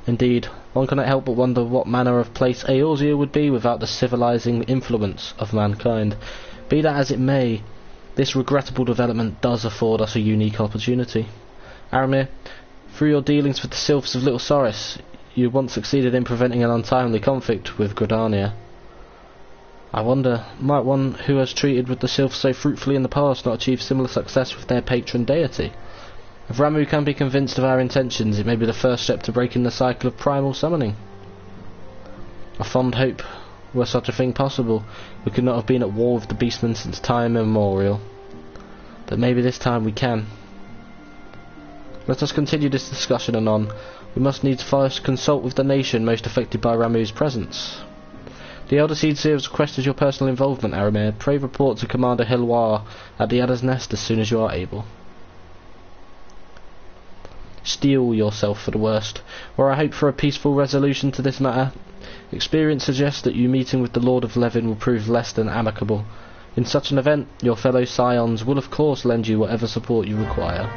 [SPEAKER 1] Indeed, one cannot help but wonder what manner of place Eorzea would be without the civilizing influence of mankind. Be that as it may, this regrettable development does afford us a unique opportunity. Aramir, through your dealings with the Sylphs of Little Soris, you once succeeded in preventing an untimely conflict with Gridania. I wonder, might one who has treated with the Sylphs so fruitfully in the past not achieve similar success with their patron deity? If Ramu can be convinced of our intentions, it may be the first step to breaking the cycle of primal summoning. A fond hope, were such a thing possible, we could not have been at war with the beastmen since time immemorial. But maybe this time we can. Let us continue this discussion anon. We must needs first consult with the nation most affected by Ramu's presence. The Elder Seedseer has requested your personal involvement, Aramir. Pray report to Commander Hilwar at the Adder's Nest as soon as you are able. Steel yourself for the worst. Were I hope for a peaceful resolution to this matter, experience suggests that you meeting with the Lord of Levin will prove less than amicable. In such an event, your fellow scions will of course lend you whatever support you require.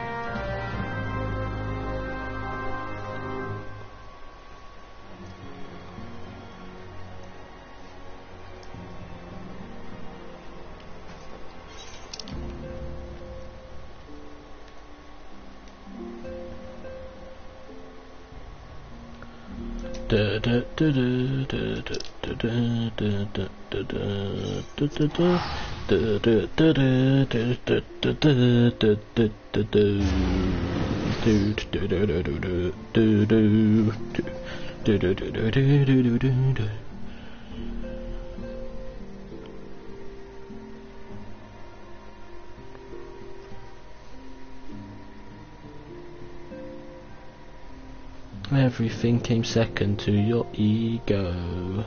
[SPEAKER 1] Everything came second to your ego.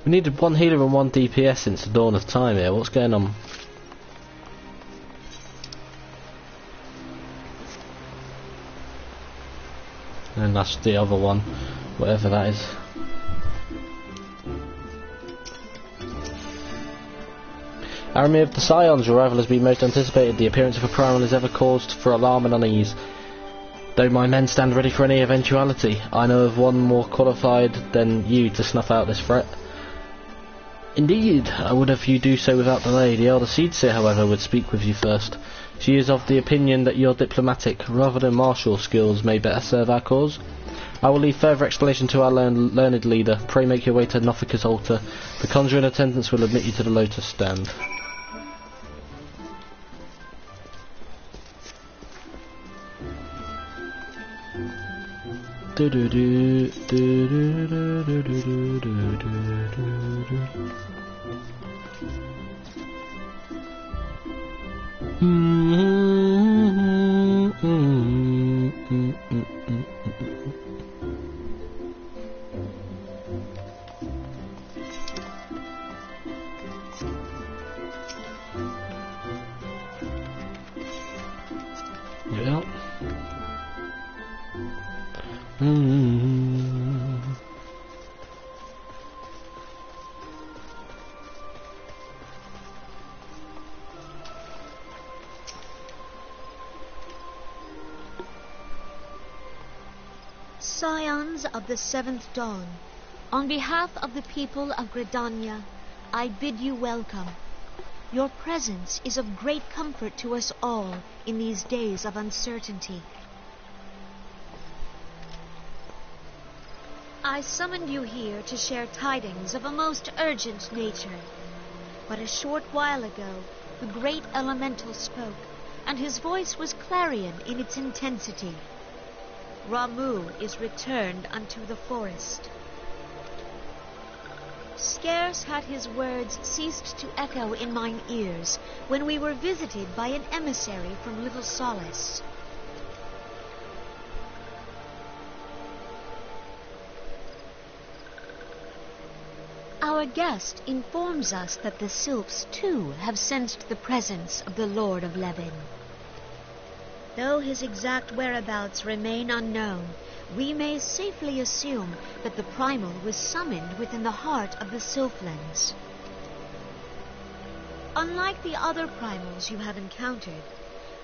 [SPEAKER 1] We needed 1 healer and 1 DPS since the dawn of time here. What's going on? And that's the other one, whatever that is. Army of the Scions, your arrival has been most anticipated. The appearance of a primal is ever caused for alarm and unease. Though my men stand ready for any eventuality, I know of one more qualified than you to snuff out this threat. Indeed, I would have you do so without delay. The elder Seedseer, however, would speak with you first. She is of the opinion that your diplomatic, rather than martial skills may better serve our cause. I will leave further explanation to our learned leader. Pray make your way to Nothica's altar. The conjurer in attendance will admit you to the lotus stand. Yeah.
[SPEAKER 5] Scions of the 7th dawn, on behalf of the people of Gridania, I bid you welcome. Your presence is of great comfort to us all in these days of uncertainty. I summoned you here to share tidings of a most urgent nature. But a short while ago, the great elemental spoke, and his voice was clarion in its intensity. Ramu is returned unto the forest. Scarce had his words ceased to echo in mine ears when we were visited by an emissary from Little Solace. Our guest informs us that the Sylphs, too, have sensed the presence of the Lord of Levin. Though his exact whereabouts remain unknown, we may safely assume that the Primal was summoned within the heart of the Sylphlands. Unlike the other Primals you have encountered,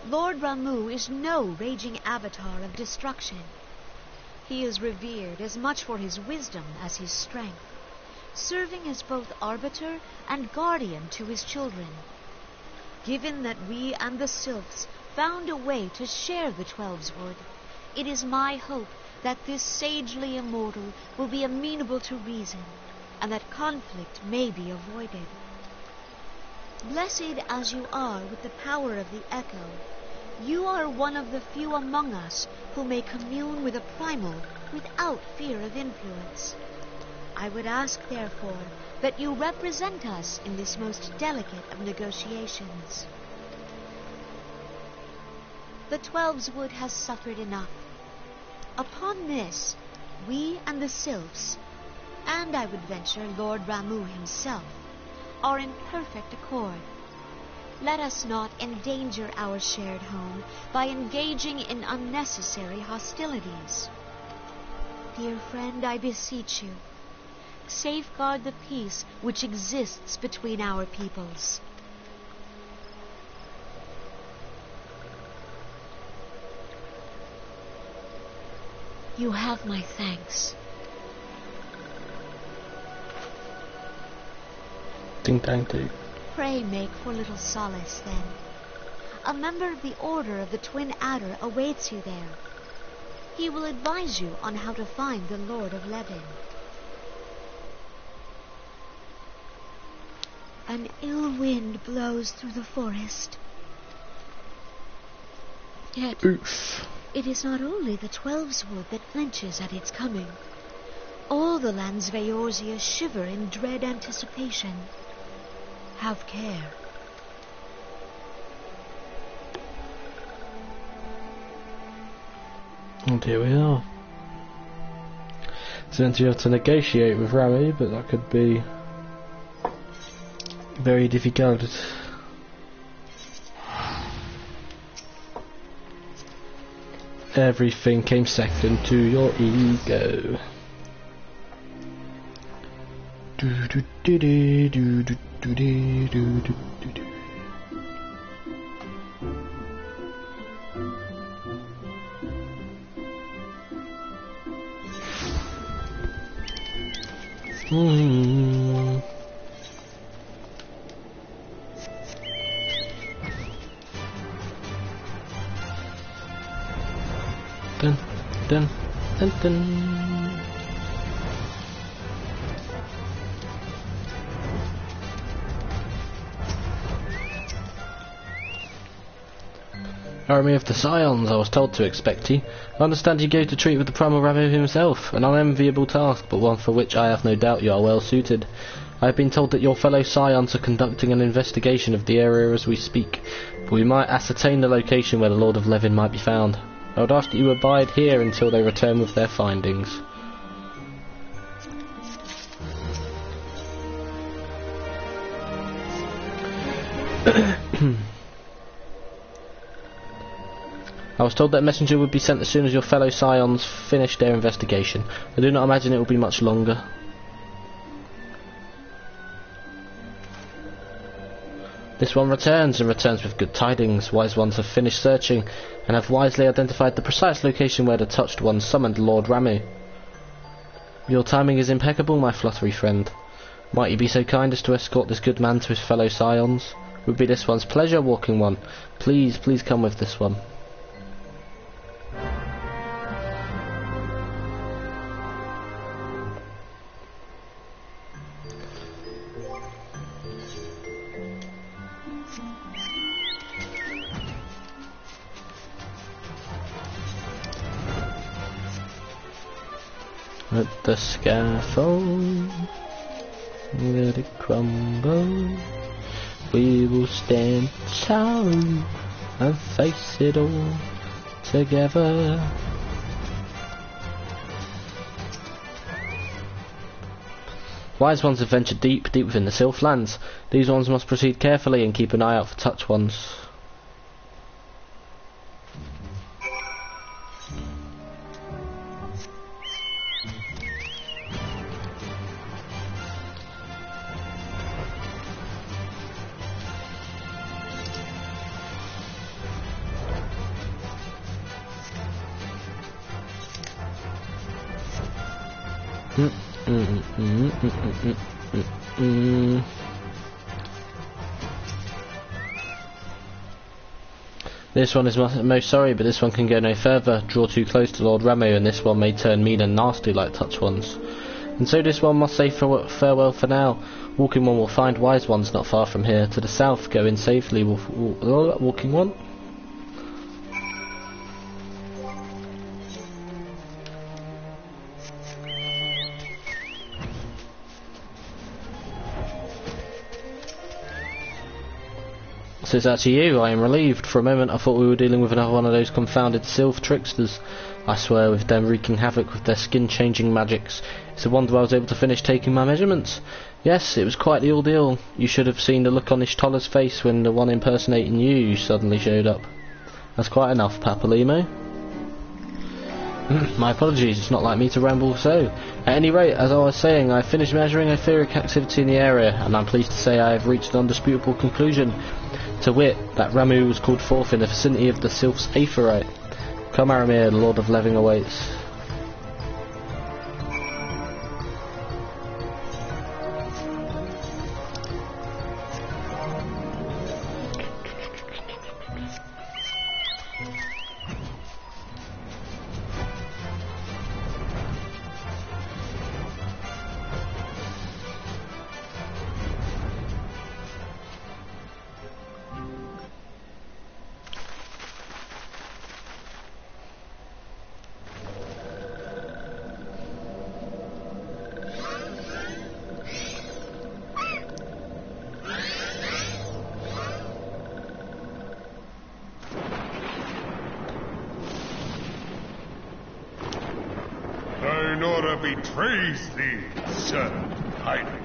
[SPEAKER 5] Lord Ramu is no raging avatar of destruction. He is revered as much for his wisdom as his strength, serving as both arbiter and guardian to his children. Given that we and the Sylphs found a way to share the 12's wood, it is my hope that this sagely immortal will be amenable to reason, and that conflict may be avoided. Blessed as you are with the power of the echo, you are one of the few among us who may commune with a primal without fear of influence. I would ask, therefore, that you represent us in this most delicate of negotiations. The 12's wood has suffered enough. Upon this, we and the Sylphs, and I would venture Lord Ramu himself, are in perfect accord. Let us not endanger our shared home by engaging in unnecessary hostilities. Dear friend, I beseech you, safeguard the peace which exists between our peoples. You have my thanks.
[SPEAKER 1] Ding dang do.
[SPEAKER 5] Pray make for Little Solace, then. A member of the Order of the Twin Adder awaits you there. He will advise you on how to find the Lord of Levin. An ill wind blows through the forest. Yet
[SPEAKER 1] Oof.
[SPEAKER 5] it is not only the 12's wood that flinches at its coming. All the land's Veorzia shiver in dread anticipation. Have care.
[SPEAKER 1] And here we are. So then you have to negotiate with Rami, but that could be Very difficult. Everything came second to your ego. Do do do do do do do do do do do. Dun dun dun dun. Army of the Scions, I was told to expect you. I understand you go to treat with the Primal Ramu himself, an unenviable task, but one for which I have no doubt you are well suited. I have been told that your fellow Scions are conducting an investigation of the area as we speak, but we might ascertain the location where the Lord of Levin might be found. I would ask that you abide here until they return with their findings. I was told that a messenger would be sent as soon as your fellow Scions finished their investigation. I do not imagine it will be much longer. This one returns, and returns with good tidings. Wise ones have finished searching, and have wisely identified the precise location where the touched one summoned Lord Ramu. Your timing is impeccable, my fluttery friend. Might you be so kind as to escort this good man to his fellow Scions? It would be this one's pleasure, walking one. Please, please come with this one. At the scaffold, let it crumble. We will stand tall and face it all together. Wise ones have ventured deep, deep within the Sylph lands. These ones must proceed carefully and keep an eye out for touch ones. This one is most sorry, but this one can go no further. Draw too close to Lord Ramu, and this one may turn mean and nasty like touch ones. And so this one must say farewell for now. Walking one will find wise ones not far from here. To the south, go in safely. Walking one. So it's actually you. I am relieved. For a moment I thought we were dealing with another one of those confounded Sylph tricksters. I swear, with them wreaking havoc with their skin-changing magics. It's a wonder I was able to finish taking my measurements. Yes, it was quite the ordeal. You should have seen the look on Ishtoller's face when the one impersonating you suddenly showed up. That's quite enough, Papalimo. My apologies, it's not like me to ramble so. At any rate, as I was saying, I finished measuring etheric activity in the area, and I'm pleased to say I have reached an undisputable conclusion. To wit, that Ramu was called forth in the vicinity of the Sylph's Aephorite. Come, Aramir, the Lord of Levin awaits.
[SPEAKER 3] Nora betrays thee, sir, hiding.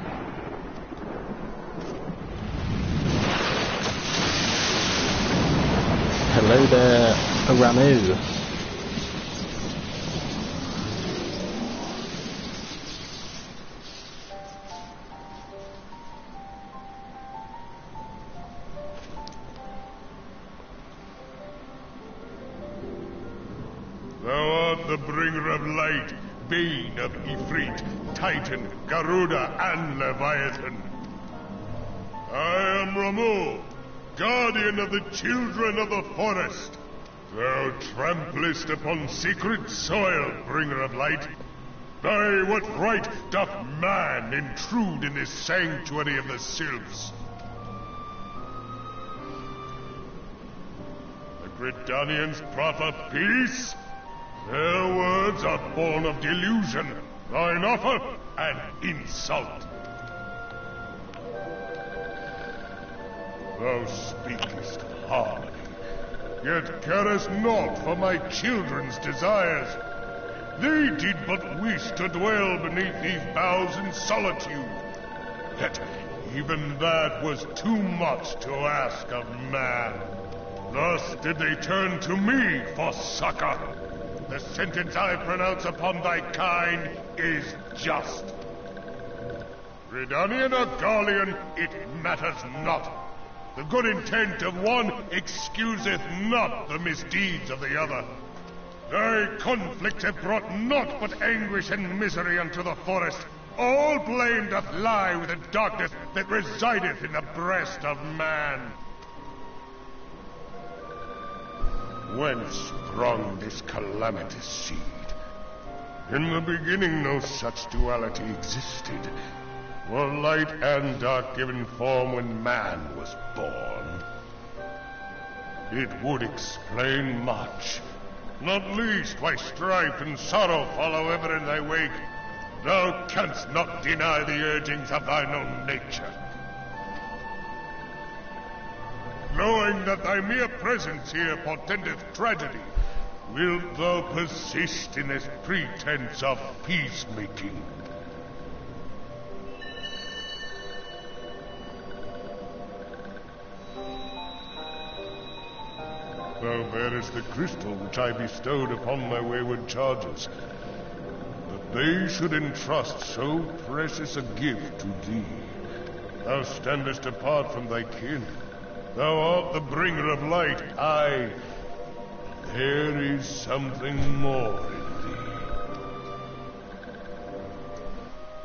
[SPEAKER 1] Hello there, Ramu.
[SPEAKER 3] Thou art the bringer of light, bane of Ifrit, Titan, Garuda, and Leviathan. I am Ramu, guardian of the children of the forest. Thou tramplest upon sacred soil, bringer of light. By what right doth man intrude in this sanctuary of the sylphs? The Gridanians proffer peace? Their words are born of delusion, thine offer an insult. Thou speakest harmony, yet carest naught for my children's desires. They did but wish to dwell beneath these boughs in solitude. Yet even that was too much to ask of man. Thus did they turn to me for succor. The sentence I pronounce upon thy kind is just. Gridanian or Garlean, it matters not. The good intent of one excuseth not the misdeeds of the other. Thy conflicts have brought naught but anguish and misery unto the forest. All blame doth lie with the darkness that resideth in the breast of man. Whence sprung this calamitous seed? In the beginning no such duality existed. Were light and dark given form when man was born? It would explain much, not least why strife and sorrow follow ever in thy wake. Thou canst not deny the urgings of thine own nature. Knowing that thy mere presence here portendeth tragedy, wilt thou persist in this pretense of peacemaking? Thou bearest the crystal which I bestowed upon my wayward charges. That they should entrust so precious a gift to thee. Thou standest apart from thy kin. Thou art the bringer of light. Aye, there is something more in thee.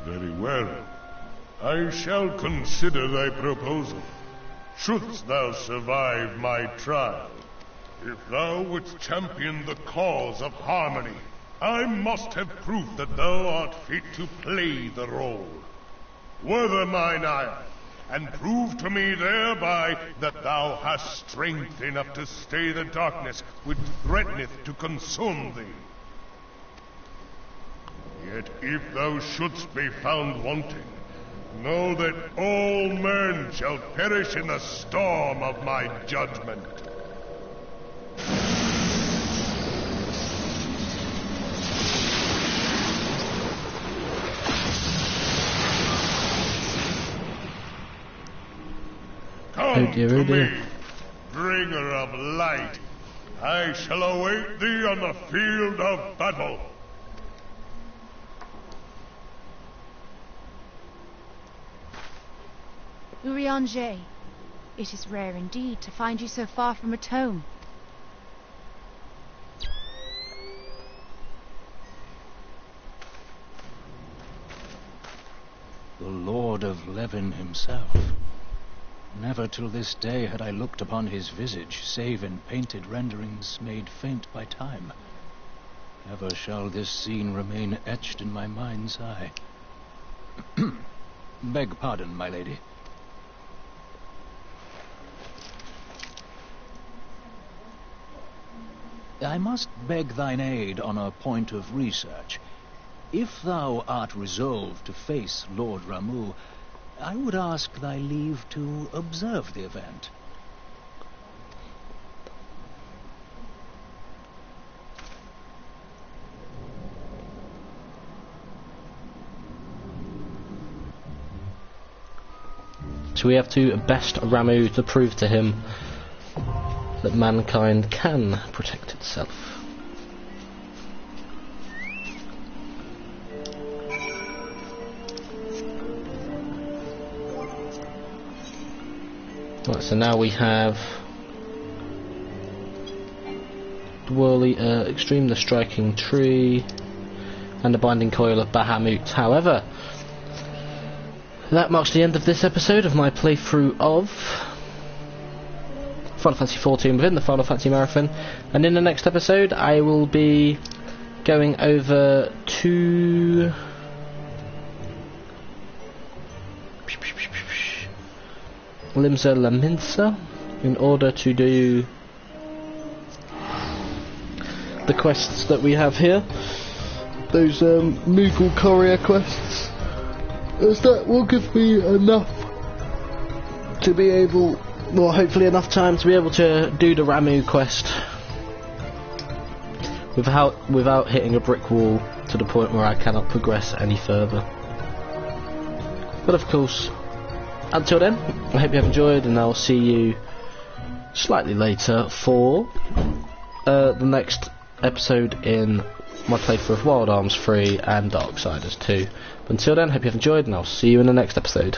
[SPEAKER 3] Very well. I shall consider thy proposal. Shouldst thou survive my trial. If thou wouldst champion the cause of harmony, I must have proof that thou art fit to play the role. Wither mine ire, and prove to me thereby that thou hast strength enough to stay the darkness which threateneth to consume thee. Yet if thou shouldst be found wanting, know that all men shall perish in the storm of my judgment. Come to me, bringer of light. I shall await thee on the field of battle.
[SPEAKER 6] Urianger, it is rare indeed to find you so far from at home.
[SPEAKER 7] The Lord of Levin himself. Never till this day had I looked upon his visage, save in painted renderings made faint by time. Ever shall this scene remain etched in my mind's eye. Beg pardon, my lady. I must beg thine aid on a point of research. If thou art resolved to face Lord Ramu, I would ask thy leave to observe the event.
[SPEAKER 1] So we have to best Ramu to prove to him that mankind can protect itself. Right, so now we have Extreme, the Striking Tree, and the Binding Coil of Bahamut. However, that marks the end of this episode of my playthrough of Final Fantasy XIV within the Final Fantasy Marathon, and in the next episode I will be going over to Limsa Laminsa in order to do the quests that we have here, those Moogle Courier quests, as that will give me enough to be able, well, hopefully enough time to be able to do the Ramuh quest without hitting a brick wall to the point where I cannot progress any further. But of course, until then, I hope you have enjoyed, and I'll see you slightly later for the next episode in my playthrough of Wild Arms 3 and Darksiders 2. But until then, hope you have enjoyed, and I'll see you in the next episode.